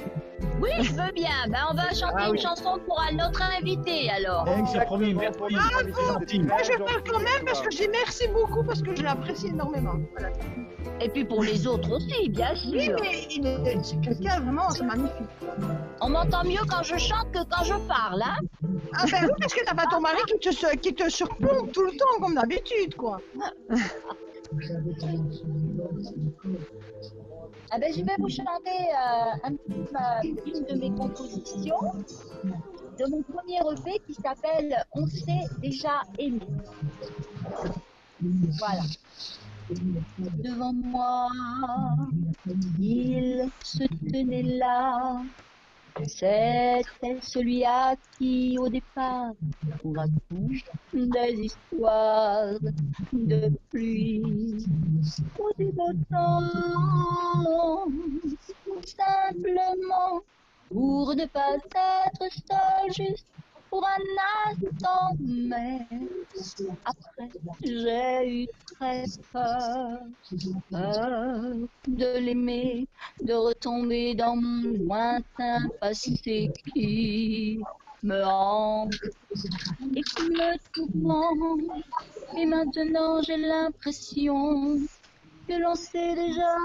Oui, je veux bien. Ben, on va chanter Ah une oui. chanson pour notre invité, alors. C'est promis, Exactement, merci. pour notre invité, c'est gentil. très Moi, je parle gentil quand même de parce toi. que je dis merci beaucoup parce que je l'apprécie énormément. Voilà. Et puis pour les autres aussi, bien Oui, sûr. mais c'est quelqu'un vraiment, c'est magnifique. On m'entend mieux quand je chante que quand je parle, hein. Ah ben oui, parce que t'as pas ton mari qui te surplombe tout le temps comme d'habitude, quoi. Ah ben, je vais vous chanter une de mes compositions de mon premier EP qui s'appelle On s'est déjà aimé. Voilà. Devant moi, il se tenait là. C'était celui à qui, au départ, on raconte des histoires de pluie ou du beau temps, simplement pour ne pas être seul juste pour un instant. Mais après, j'ai eu très peur de l'aimer, de retomber dans mon lointain passé qui me hante et qui me tourmente. Et maintenant j'ai l'impression que l'on s'est déjà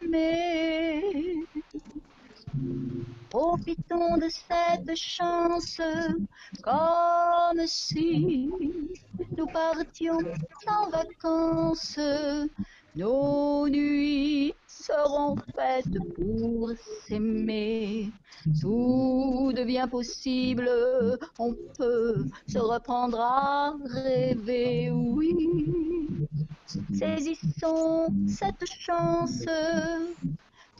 aimé. Profitons de cette chance comme si nous partions en vacances. Nos nuits seront faites pour s'aimer. Tout devient possible, on peut se reprendre à rêver, oui. Saisissons cette chance,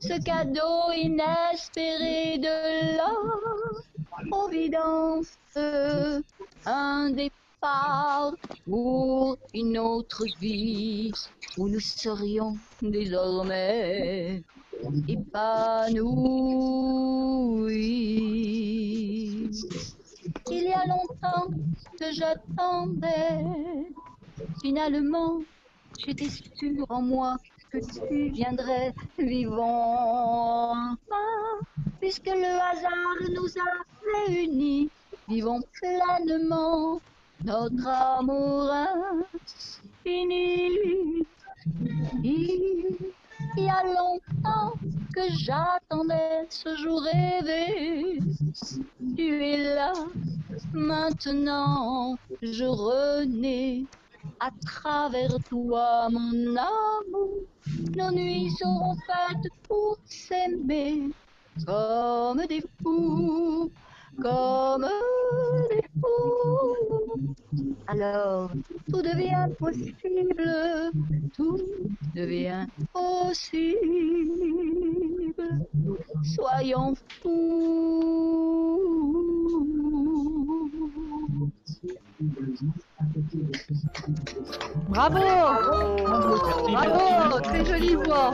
ce cadeau inespéré de la Providence, un départ pour une autre vie où nous serions désormais épanouis. Il y a longtemps que j'attendais, finalement j'étais sûre en moi que tu viendrais vivant enfin, puisque le hasard nous a réunis. Vivons pleinement notre amour infini. Il y a longtemps que j'attendais ce jour rêvé. Tu es là, maintenant je renais. À travers toi, mon amour, nos nuits seront faites pour s'aimer comme des fous, comme des fous. Alors, tout devient possible, tout devient possible. Soyons fous. Bravo! Bravo! Très jolie voix!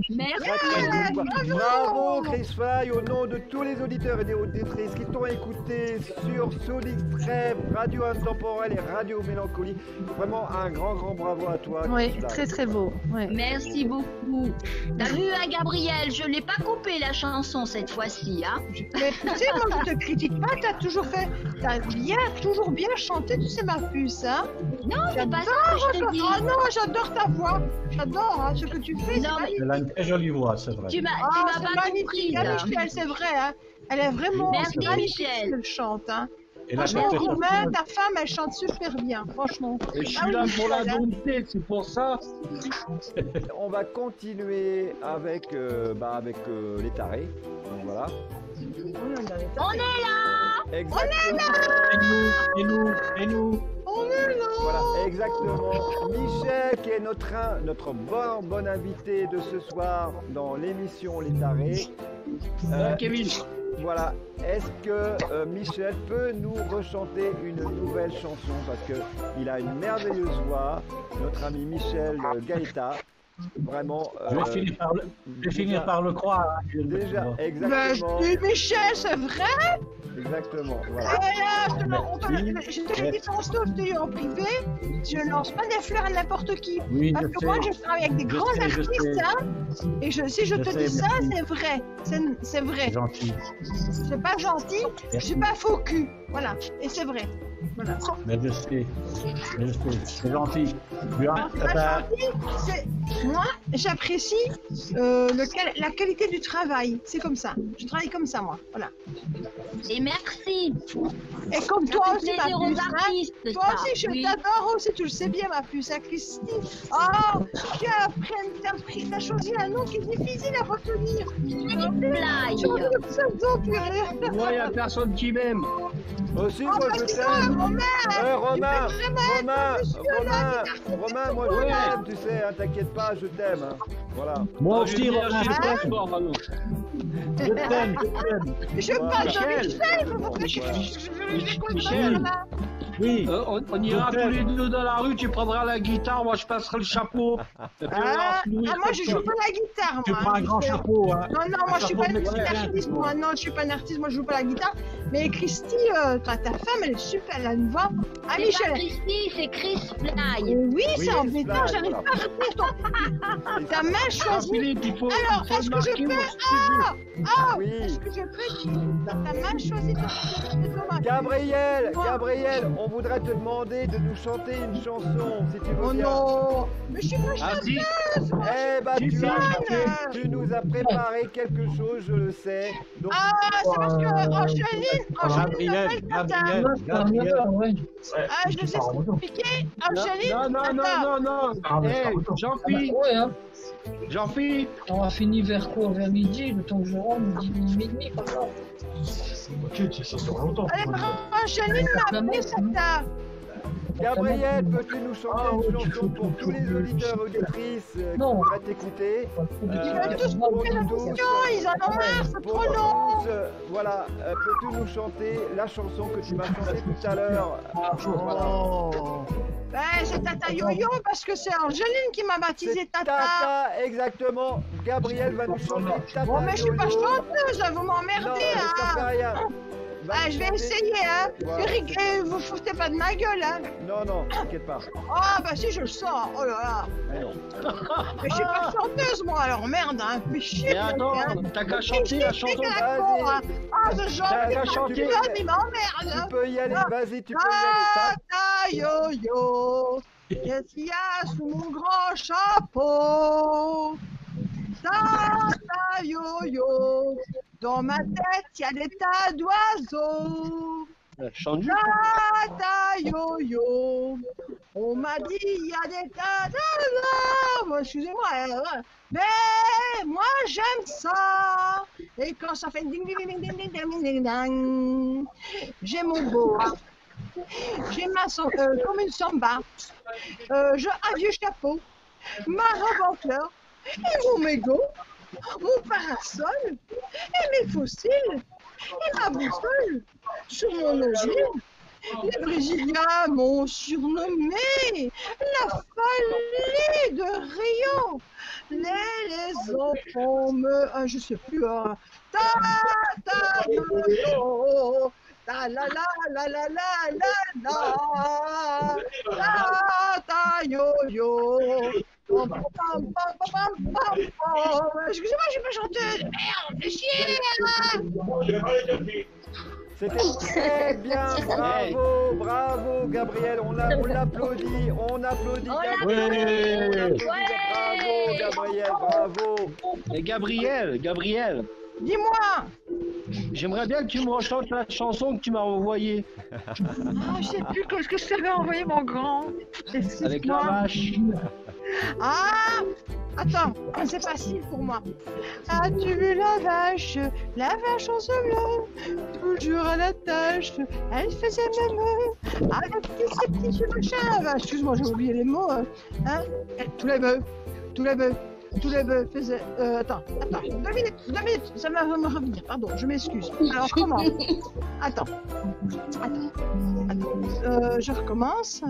Merci! Bravo Chris Fay, au nom de tous les auditeurs et des auditrices qui t'ont écouté sur Sonic Trêve, Radio Intemporel et Radio Mélancolie. Vraiment un grand bravo à toi. Oui, Chris Fay. très très beau. Ouais. Merci beaucoup. T'as vu, hein, Gabriel, je l'ai pas coupé la chanson cette fois-ci, hein. Mais tu sais, moi je te critique pas, t'as toujours bien chanté, tu sais ma puce, hein. Non, c'est pas ça que je te dis. Oh non, j'adore ta voix, j'adore hein, ce que tu fais. Non, mais Elle a une très jolie voix, c'est vrai. tu m'as c'est pas compris, magnifique, là. hein, Michel, c'est vrai, hein. Elle est vraiment Merci, magnifique Michel. qu'elle chante, hein. Et là, Franchement, je te Romain, ta femme, elle chante super bien, franchement. Et je suis là pour la dompter, c'est pour ça. On va continuer avec, les tarés. Donc voilà. On est là! Exactement. Et nous. On est là! Voilà, exactement. Michel, qui est notre bon invité de ce soir dans l'émission Les Tarés. Kevin. Voilà. Est-ce que Michel peut nous rechanter une nouvelle chanson parce que il a une merveilleuse voix, notre ami Michel Gaëta. Vraiment. Je vais finir par le croire. Hein. Déjà, exactement. Mais Michel, c'est vrai? Exactement. Voilà. Je te l'ai dit en privé, je ne lance pas des fleurs à n'importe qui. Oui, Parce que moi, je travaille avec des grands artistes, hein, et si je te dis ça, c'est vrai. C'est vrai. C'est gentil. C'est pas gentil, je suis pas faux cul. Voilà, et c'est vrai. Voilà. Mais je sais, c'est gentil. Bien, Moi, j'apprécie la qualité du travail. C'est comme ça. Je travaille comme ça, moi. Voilà. Et merci. Et comme toi aussi, ma plaisir aux puce, hein. artistes, Toi ça. aussi, je Oui. t'adore aussi, tu le sais bien, ma puce, hein, Christine. Oh, t'as choisi un nom qui est difficile à retenir. Fly. Tu as le pseudo, purée. Moi, il n'y a personne qui m'aime. Aussi, Oh, moi bah, je dis donc, t'aime. Romain, Romain, tu fais vraiment Romain, moi je t'aime, tu sais, hein, t'inquiète pas, je t'aime. Hein. Voilà. moi aussi, Romain, je je t'aime. t'aime. Je t'aime. Je parle de Michel. Michel. Oui. On ira tous les deux dans la rue, tu prendras la guitare, moi je passerai le chapeau. Moi je joue pas la guitare, Tu moi. prends un grand chapeau, hein. Non, moi je suis pas chapeau de un Mexicain. artiste, moi. Non, je suis pas un artiste, moi je joue pas la guitare. Mais Christy, ta femme, elle est super, elle a une voix. Ah, C'est pas Michel. Christy, c'est Chris Fly. Oui, c'est Oui, embêtant, Fly, j'arrive voilà. pas à retenir ton. Ta main choisie. Philippe, il faut Alors, il faut est-ce que marquer je peux. mon Ah, Oui. est-ce que je peux. Ta main choisie ton. Gabriel, on voudrait te demander de nous chanter une chanson, si tu veux Oh bien. non. Mais je suis pas Ah, si. chanteuse. moi, Eh bah, Si, si, tu nous as préparé quelque chose, je le sais. Donc, Ah, c'est parce que Angéline Gabriel, m'appelle Tata. Gabriel. Ouais. Ah, je les ai expliqué. Angéline, Non. Hey, Jean-Philippe, Ouais, hein. Jean-Philippe. On a fini vers quoi? Vers midi, le temps que je rentre, midi et demi, pas grave. Allez, Angéline m'a appelé Tata. Gabriel, peux-tu nous chanter une chanson pour tous les auditeurs et auditrices qui Non. voudraient t'écouter Ils veulent tous couper la mission, ils en ont marre, c'est trop long. Voilà, peux-tu nous chanter la chanson que tu m'as chantée tout à l'heure? Voilà. Ben, c'est Tata Yo-Yo parce que c'est Angéline qui m'a baptisé C'est Tata. Tata, exactement. Gabriel va nous chanter Tata. Bon, mais je suis pas Yo-Yo. chanteuse, vous Non, m'emmerdez, mais ça fait hein. rien. Va Ah, nous je vais chanter- essayer, hein. Voilà. Vous foutez pas de ma gueule, hein. Non, t'inquiète pas. Ah, bah si, je le sens. Oh là là. Mais non. Mais je suis pas chanteuse, moi, alors merde, hein. Mais chier. Mais attends, t'as qu'à chanter la chanson. Ah, ce genre T'as de qu'à chanter. il m'emmerde, Tu hein. peux y aller, vas-y, tu peux y aller. Tata Yo-Yo, qu'est-ce qu'il y a sous mon grand chapeau? Tata Yo-Yo, dans ma tête, il y a des tas d'oiseaux. Chante juste. Tata Yo-Yo, on m'a dit il y a des tas d'oiseaux. Bon, excusez-moi, mais moi j'aime ça. Et quand ça fait ding ding ding ding ding ding ding ding, j'ai mon beau. J'ai ma comme une samba. Je un vieux chapeau, ma robe en fleurs, et mon mégot, mon parasol, et mes fossiles, et ma boussole sur mon ogive. Les Brésiliens m'ont surnommé la folie de Rio. Les enfants me... je sais plus. Tata yo-yo. La la la la la la la la. Tata yo-yo. Pam, pam, pam, pam, pam, pam, pam. Excusez-moi, je suis pas chanteuse. Merde, fais chier. C'était très bien, bravo Gabriel, on l'applaudit, Gabriel. Bravo Gabriel, bravo. Et Gabriel, Dis-moi. j'aimerais bien que tu me rechantes la chanson que tu m'as envoyée. Ah, je sais plus ce que je t'avais envoyé, mon grand. Avec la vache. Ah, attends, c'est facile pour moi. As-tu vu la vache en bleu, toujours à la tâche, elle faisait même avec ses petits yeux machins. Excuse-moi, j'ai oublié les mots. Hein. Tous les bœufs faisaient... Attends, 2 minutes, ça va me revenir, pardon, je m'excuse. Alors, comment? Attends, je recommence.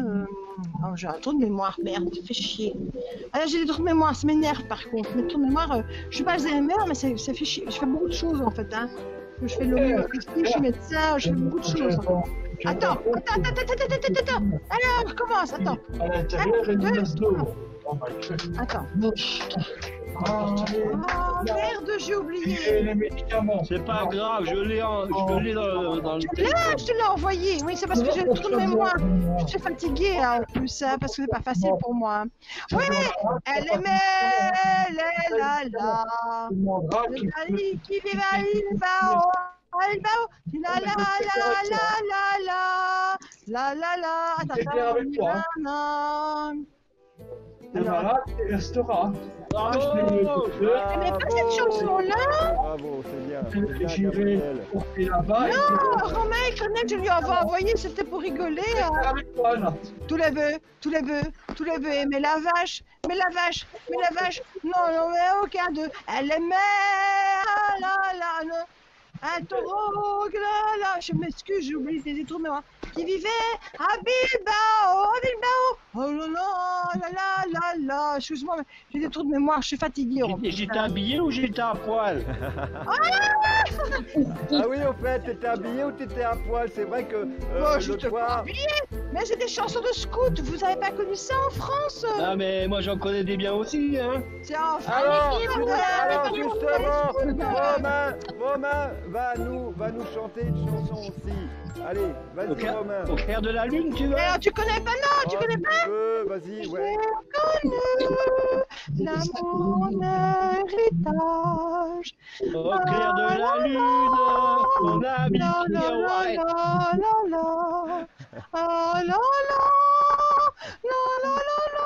Oh, j'ai un trou de mémoire, merde, fais chier. Alors, j'ai des trous de mémoire, ça m'énerve par contre. Mes trous de mémoire, je suis pas Alzheimer, mais ça fait chier. Je fais beaucoup de choses en fait, hein. Je fais l'homéopathie, je suis médecin, je fais beaucoup de choses. Attends. Alors, recommence, attends. À l'intérieur, il y a de l'eau. Attends. Oh merde, j'ai oublié. Les médicaments. C'est pas grave, je l'ai dans le Là, je te l'ai envoyé. Oui, c'est parce que j'ai le trou de mémoire. Je suis fatiguée hein, en plus, hein, parce que c'est pas facile pour moi. Oui, elle aimait les la la. Qui vive à Bilbao. Bilbao. La la la la la la. La la la. J'étais avec toi. T'es malade, tu resteras. Bravo. Mais pas cette chanson-là. Bravo, c'est bien. J'irai porter là-bas. Non, Romain, il connaît, je lui avais envoyé, c'était pour rigoler. Hein. Avec toi, là. Tous les bœufs, tous les bœufs, tous les bœufs. Mais la vache, mais la vache, mais la vache. Non, non, mais aucun d'eux. Elle aimait, ah là là, non. Un taureau, là là. Je m'excuse, j'ai oublié des trous de mémoire. Qui vivait à Bilbao, à Bilbao. Oh là là, là là là là. Excuse-moi, mais j'ai des trous de mémoire, je suis fatiguée. J'étais habillé ou j'étais à poil? Ah oui, au fait, t'étais habillé ou t'étais à poil? C'est vrai que je te soir... habillé. Mais c'est des chansons de scout. Vous avez pas connu ça en France? Ah mais moi j'en connais des biens aussi, hein. C'est en France. Alors justement, Romain va nous chanter une chanson aussi. Allez, vas-y Romain. Au clair de la lune, tu veux? Mais tu connais pas, non, tu connais pas? Vas-y, ouais. Je connais l'amour, mon héritage. Au clair de la lune, on a mis la la la la la. Ah la la la la la.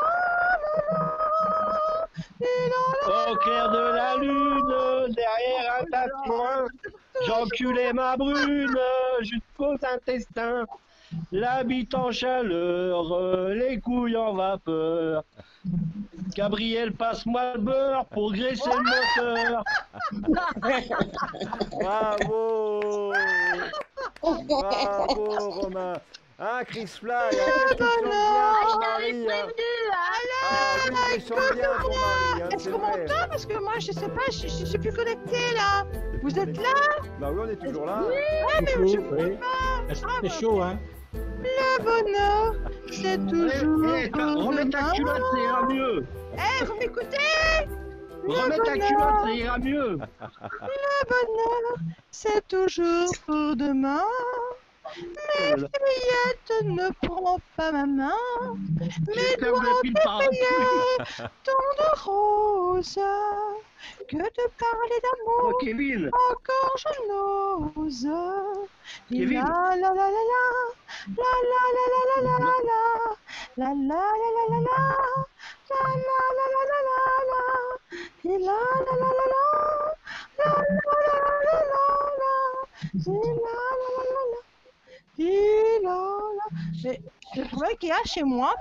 Au clair de la lune, derrière un tas de foin, j'enculais ma brune jusqu'aux intestins. L'habit en chaleur, les couilles en vapeur. Gabriel, passe-moi le beurre pour graisser le moteur. Bravo. Bravo Romain. Hein, Chris Fly, tu chantes bien ton mari. Oui, tu chantes bien ton mari. Est-ce qu'on m'entend? Parce que moi, je sais pas, je suis plus connectée là. Vous êtes là? Bah oui, on est toujours là. Ouais, mais je peux pas. C'est chaud, hein? Le bonheur, c'est toujours. Remets ta culotte, ça ira mieux. Vous m'écoutez? Remets ta culotte, ça ira mieux. Le bonheur, c'est toujours pour demain. Mes fillettes ne prends pas ma main. Mes doigts préférés tant de roses. Que de parler d'amour, Kevin. encore je n'ose. Kevin. La la la la la, la la la la la la la, la la la la la la, la la la la la la la, et la la la la la, la la la la la la, et la la la la la, et la la. Mais le problème qu'il y a chez moi,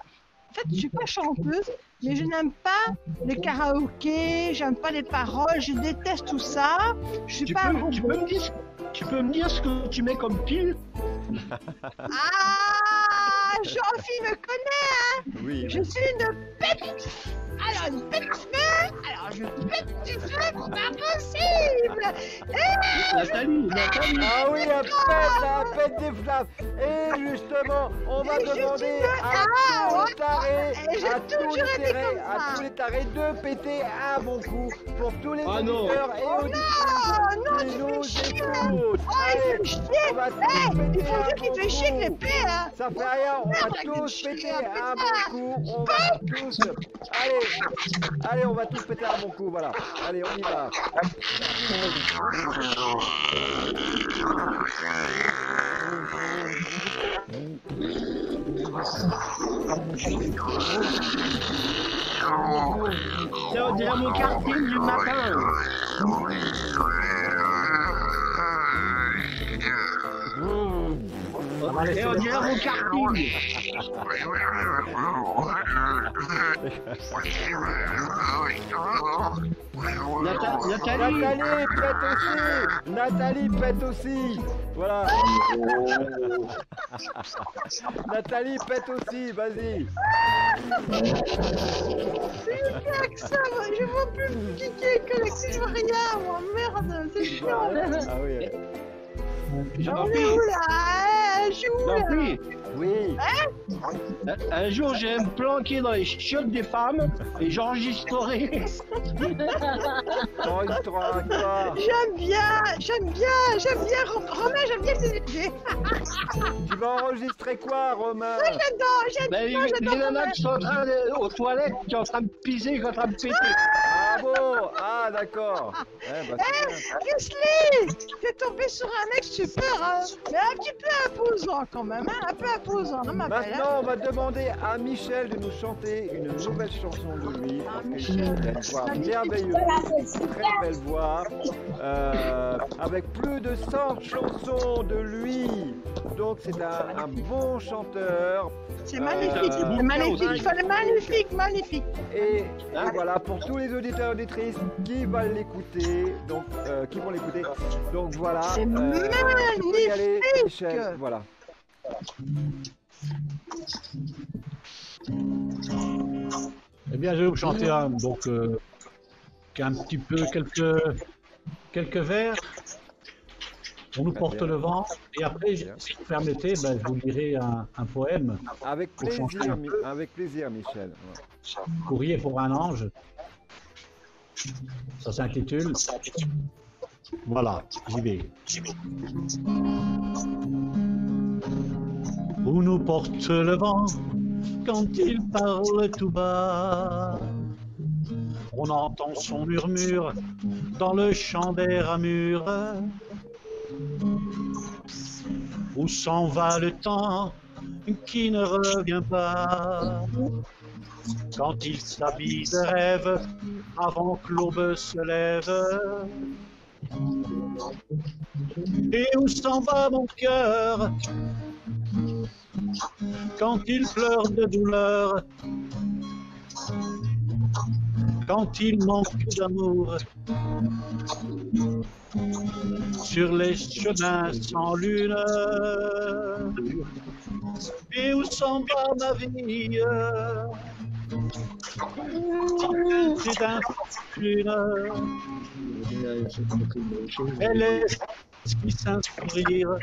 en fait, je suis pas chanteuse, mais je n'aime pas les karaokés, j'aime pas les paroles, je déteste tout ça. Je suis pas un robot. Tu peux me dire ce que tu mets comme pile? Ah, Jean-Philippe me connaît, hein? Oui. Je suis une pète. Alors, une pète du feu. Alors, je pète du feu, c'est pas possible. Nathalie. Ah oui, un pète des flammes. Et justement, on va demander à tous les tarés de péter un bon coup pour tous les auditeurs et auditrices qui nous écoutent. Allez, on va tous péter un bon fait chier que les coup. pets, hein. Ça fait rien, on va tous péter un bon coup. On va tous. Allez, on va tous péter un bon coup, voilà. Allez, on y va. C'est on dirait mon karting du matin. Et on dirait mon karting. Nathalie pète aussi. Voilà. Nathalie pète aussi, vas-y. Je vois plus cliquer, connecter, je vois rien, moi, merde, c'est chiant. Ah oui. On est où là? un jour. là. Jean-Pierre, Oui. un jour, je vais me planquer dans les chiottes des femmes et j'enregistrerai. T'enregistreras quoi? J'aime bien. Romain, j'aime bien tes idées. Tu vas enregistrer quoi, Romain? J'adore. Ben, les nanas qui sont en train aux toilettes, qui sont en train de pisser, qui sont en train de péter. Ah bon? Ah d'accord. Eh, bah, c'est bien. Wesley, t'es tombé sur un mec super, hein. Mais un petit peu imposant quand même, hein. Un peu imposant, hein, ma belle. Hein. Maintenant, on va demander à Michel de nous chanter une nouvelle chanson de lui. Parce qu'il a une voix merveilleuse, très belle voix, avec plus de 100 chansons de lui. Donc c'est un bon chanteur. C'est magnifique, c'est magnifique, il fallait magnifique. Et voilà, pour tous les auditeurs et auditrices qui vont l'écouter, donc voilà. C'est magnifique. Michel, voilà. Eh bien, je vais vous chanter un petit peu quelques vers. On nous porte le vent. Et après, si vous permettez, je vous lirai un poème. Avec plaisir, Michel. Ouais. Courrier pour un ange. Ça s'intitule. Voilà, j'y vais. Où nous porte le vent quand il parle tout bas. On entend son murmure dans le champ des ramures. Où s'en va le temps qui ne revient pas? Quand il s'habille de rêve avant que l'aube se lève. Et où s'en va mon cœur quand il pleure de douleur? Quand il manque d'amour sur les chemins sans lune? Et où s'en va ma vie? C'est d'infortune. Elle est esquisse un sourire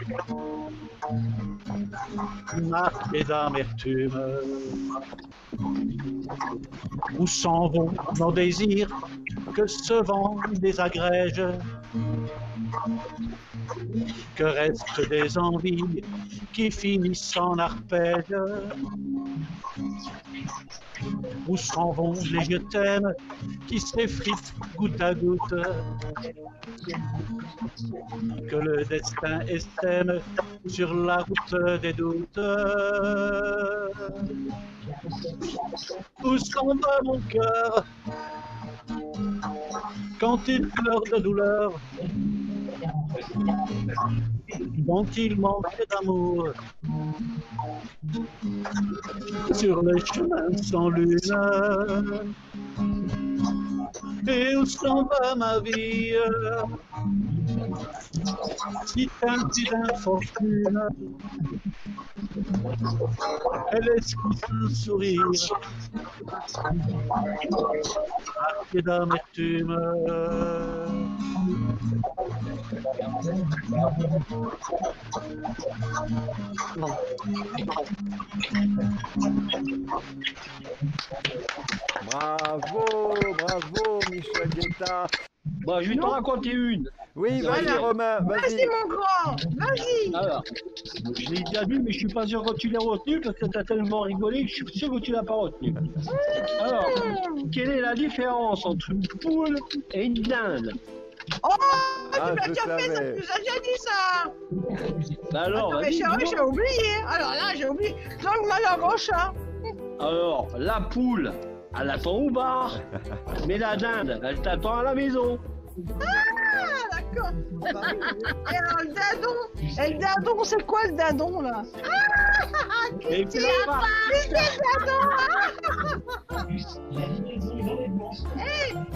marqué d'amertume. Où s'en vont nos désirs que ce vent désagrège? Que restent des envies qui finissent en arpège? Où s'en vont les je t'aime qui s'effritent goutte à goutte? Que le destin essaime sur la route des doutes. Où s'en va mon cœur quand il pleure de douleur? Quand il manque d'amour sur les chemins sans lune? Et où s'en va ma vie si teintée d'infortune? Elle esquisse un sourire marqué d'amertume. Bravo, Michel Guetta. Bon, je vais t'en raconter une. Oui, vas-y, Romain, vas-y. Vas-y, mon grand, vas-y. Alors, je l'ai déjà dit, mais je suis pas sûr que tu l'as retenu parce que tu as tellement rigolé que je suis sûr que tu l'as pas retenu. Alors, quelle est la différence entre une poule et une dinde? Oh, tu je m'as déjà fait ça, savais. tu nous as déjà dit ça. Bah alors, Attends, mais vas-y, chérie, dis-moi. j'ai oublié. Alors là, j'ai oublié. Donc, ma langue au chat. Alors, la poule, elle attend au bar, mais la dinde, elle t'attend à la maison. Ah, d'accord. Et alors, le dindon, c'est quoi le dindon, là? Et puis là,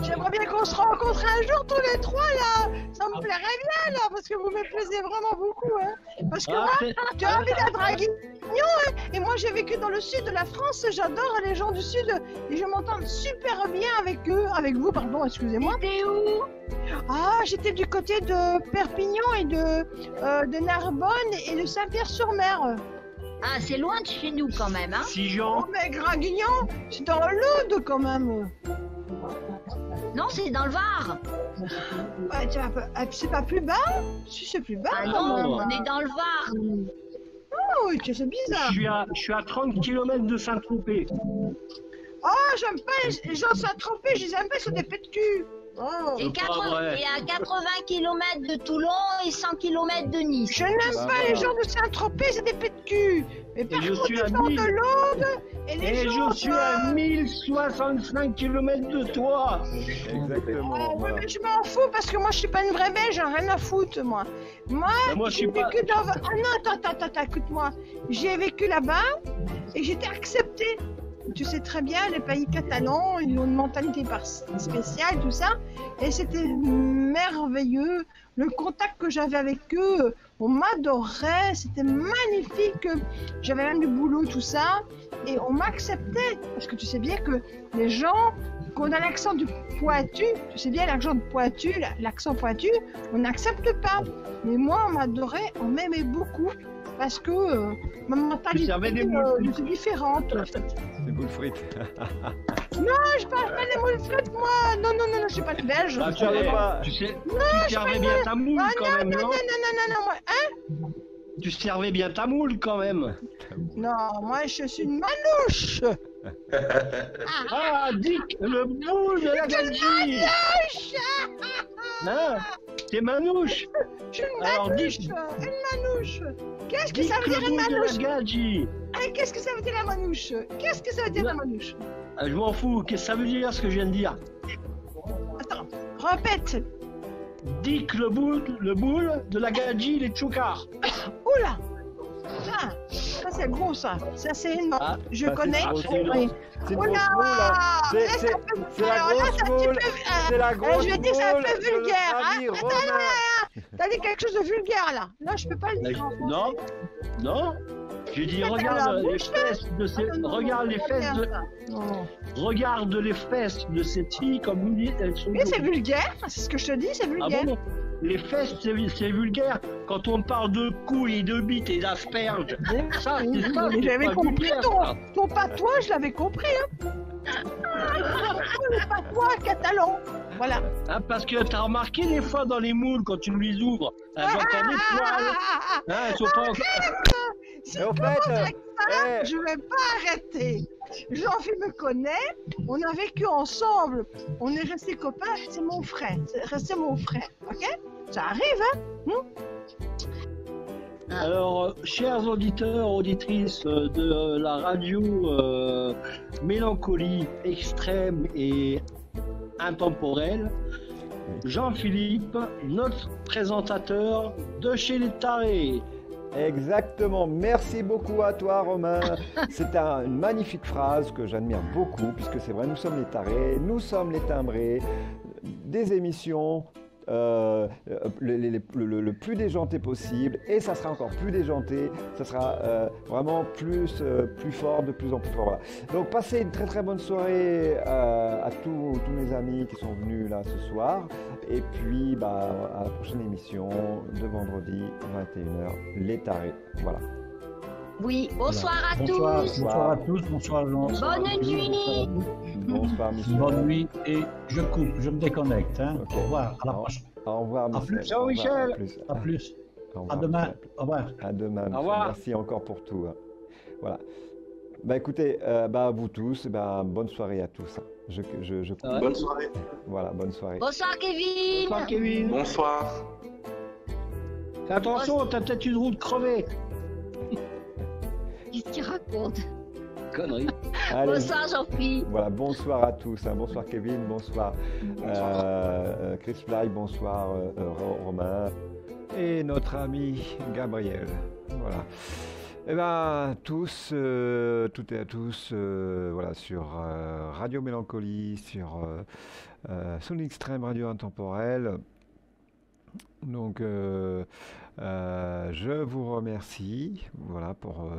J'aimerais bien qu'on se rencontre un jour tous les trois, là. Ça me plairait bien, là, parce que vous me plaisez vraiment beaucoup, hein. Parce que moi, tu as envie d'être un guignon, hein, et moi, j'ai vécu dans le sud de la France, j'adore les gens du sud et je m'entends super bien avec eux, avec vous, pardon, excusez-moi. T'es où? Ah, j'étais du côté de Perpignan et de Narbonne et de Saint-Pierre-sur-Mer. Ah, c'est loin de chez nous quand même, hein? Si Jean. Oh, mais Graguignan, c'est dans l'Aude quand même. Non, c'est dans le Var. Ouais, c'est pas plus bas? Si, c'est plus bas. Ah quand non, même. on est dans le Var. Oh, c'est bizarre. Je suis à 30 km de Saint-Tropez. Oh, j'aime pas les gens Saint-Tropez, je les aime pas, c'est des pets de cul. Oh. Et, pas vrai. et à 80 km de Toulon et 100 km de Nice. Je n'aime pas les gens de Saint-Tropez, c'est des pets de cul. Mais par je contre, suis les à gens 1000. de l'Aude et les Et gens je suis à 1065 km de toi. Exactement. Ouais, voilà. mais je m'en fous parce que moi je suis pas une vraie belge, j'ai rien à foutre moi. Moi, Moi, je suis j'ai pas. vécu dans... Ah non, attends, écoute-moi. J'ai vécu là-bas et j'étais acceptée. Tu sais très bien, les pays catalans, ils ont une mentalité spéciale, tout ça. Et c'était merveilleux. Le contact que j'avais avec eux, on m'adorait, c'était magnifique. J'avais même du boulot, tout ça. Et on m'acceptait. Parce que tu sais bien que les gens, qu'on a l'accent du Poitou, tu sais bien l'accent de Poitou, l'accent Poitou, on n'accepte pas. Mais moi, on m'adorait, on m'aimait beaucoup. Parce que ma mentalité était différente. Des boules frites. Non, je parle pas des moules frites, moi. Non, je suis pas de belge. Ah, tu servais bien ta moule quand même, non? Non, moi, hein? Tu servais bien ta moule quand même. Non, moi, je suis une manouche. Ah, Dick, le boule de la gadji. Hein? T'es manouche. Je suis une Alors, manouche. Dick. Une manouche. Qu'est-ce que Dick, ça veut dire le une boule de manouche? la gadji. Allez, qu'est-ce que ça veut dire la manouche? Qu'est-ce que ça veut dire la manouche? Je m'en fous, qu'est-ce que ça veut dire ce que je viens de dire? Attends, répète. Dick, le boule de la gadji, les tchoukars. Oula. Ça c'est gros ça. Ça c'est énorme. Ah, je bah, connais. c'est une grosse moule. C'est une grosse moule, là. C'est la Alors là, grosse c'est un petit moule. peu- C'est la grosse je vais dire, c'est un moule peu de vulgaire. notre Hein. ami Attends, Romain. t'as dit quelque chose de vulgaire là. Là, je peux pas le dire en français. Non, non. J'ai dit T'as regarde la les bouche, fesses de ces, Ah, non, regarde non, les pas fesses bien, de, ça. Non. regarde les fesses de cette fille comme vous dites, elles sont. Mais c'est vulgaire, c'est ce que je te dis, c'est Ah vulgaire. bon? Les fesses, c'est vulgaire. Quand on parle de couilles, de bites et d'asperges, ça, Oui, c'est ça. mais c'est j'avais pas compris vulgaire, ça. ton patois, je l'avais compris. Hein. Le patois catalan. Voilà. Hein, parce que t'as remarqué des fois dans les moules, quand tu les ouvres, hein, j'entends des poils. Hein, elles sont pas encore. Si Et au on fait, commence avec ça, eh. je vais pas arrêter. Jean-Philippe me connaît, on a vécu ensemble, on est restés copains, c'est mon frère, c'est resté mon frère, ok? Ça arrive, hein? Alors, chers auditeurs, auditrices de la radio Mélancolie extrême et intemporelle, Jean-Philippe, notre présentateur de chez les Tarés. Exactement. Merci beaucoup à toi, Romain. C'est une magnifique phrase que j'admire beaucoup, puisque c'est vrai, nous sommes les tarés, nous sommes les timbrés, des émissions le plus déjanté possible, et ça sera encore plus déjanté, ça sera vraiment plus fort, de plus en plus fort. Voilà. Donc passez une très très bonne soirée à tous mes amis qui sont venus là ce soir, et puis à la prochaine émission de vendredi 21h, les tarés. Voilà. Oui, bonsoir à Bonsoir, tous. bonsoir à tous, bonsoir Jean. Bonne nuit. Bonsoir Michel. Bonne nuit et je coupe, je me déconnecte. Hein. Ok. Au revoir, à la prochaine. Au revoir Michel. plus. Ciao, Au revoir, Michel. à plus. À plus. Au À revoir, demain. Michel. Au revoir. À demain. Michel. revoir. Merci encore pour tout. Hein. Voilà. Écoutez, vous tous, bonne soirée à tous. Hein. Je coupe. Bonne soirée. Voilà, bonne soirée. Bonsoir Kevin. Bonsoir Kevin. Bonsoir. Fais attention, t'as peut-être une route crevée. Qu'est-ce qu'il raconte? Connerie. Allez, Bonsoir Jean-Philippe. voilà, bonsoir à tous. Hein. Bonsoir Kevin, bonsoir Chris Fly, bonsoir Romain et notre ami Gabriel. Voilà. Tous, toutes et à tous, voilà, sur Radio Mélancolie, sur Sonic Extreme Radio Intemporelle. Donc, je vous remercie, voilà, pour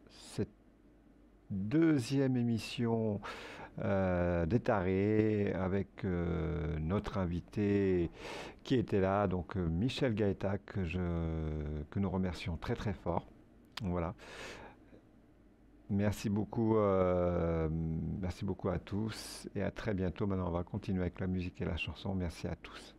cette deuxième émission des tarés avec notre invité qui était là, donc Michel Gaëta, que nous remercions très très fort. Voilà. Merci beaucoup à tous et à très bientôt. Maintenant, on va continuer avec la musique et la chanson. Merci à tous.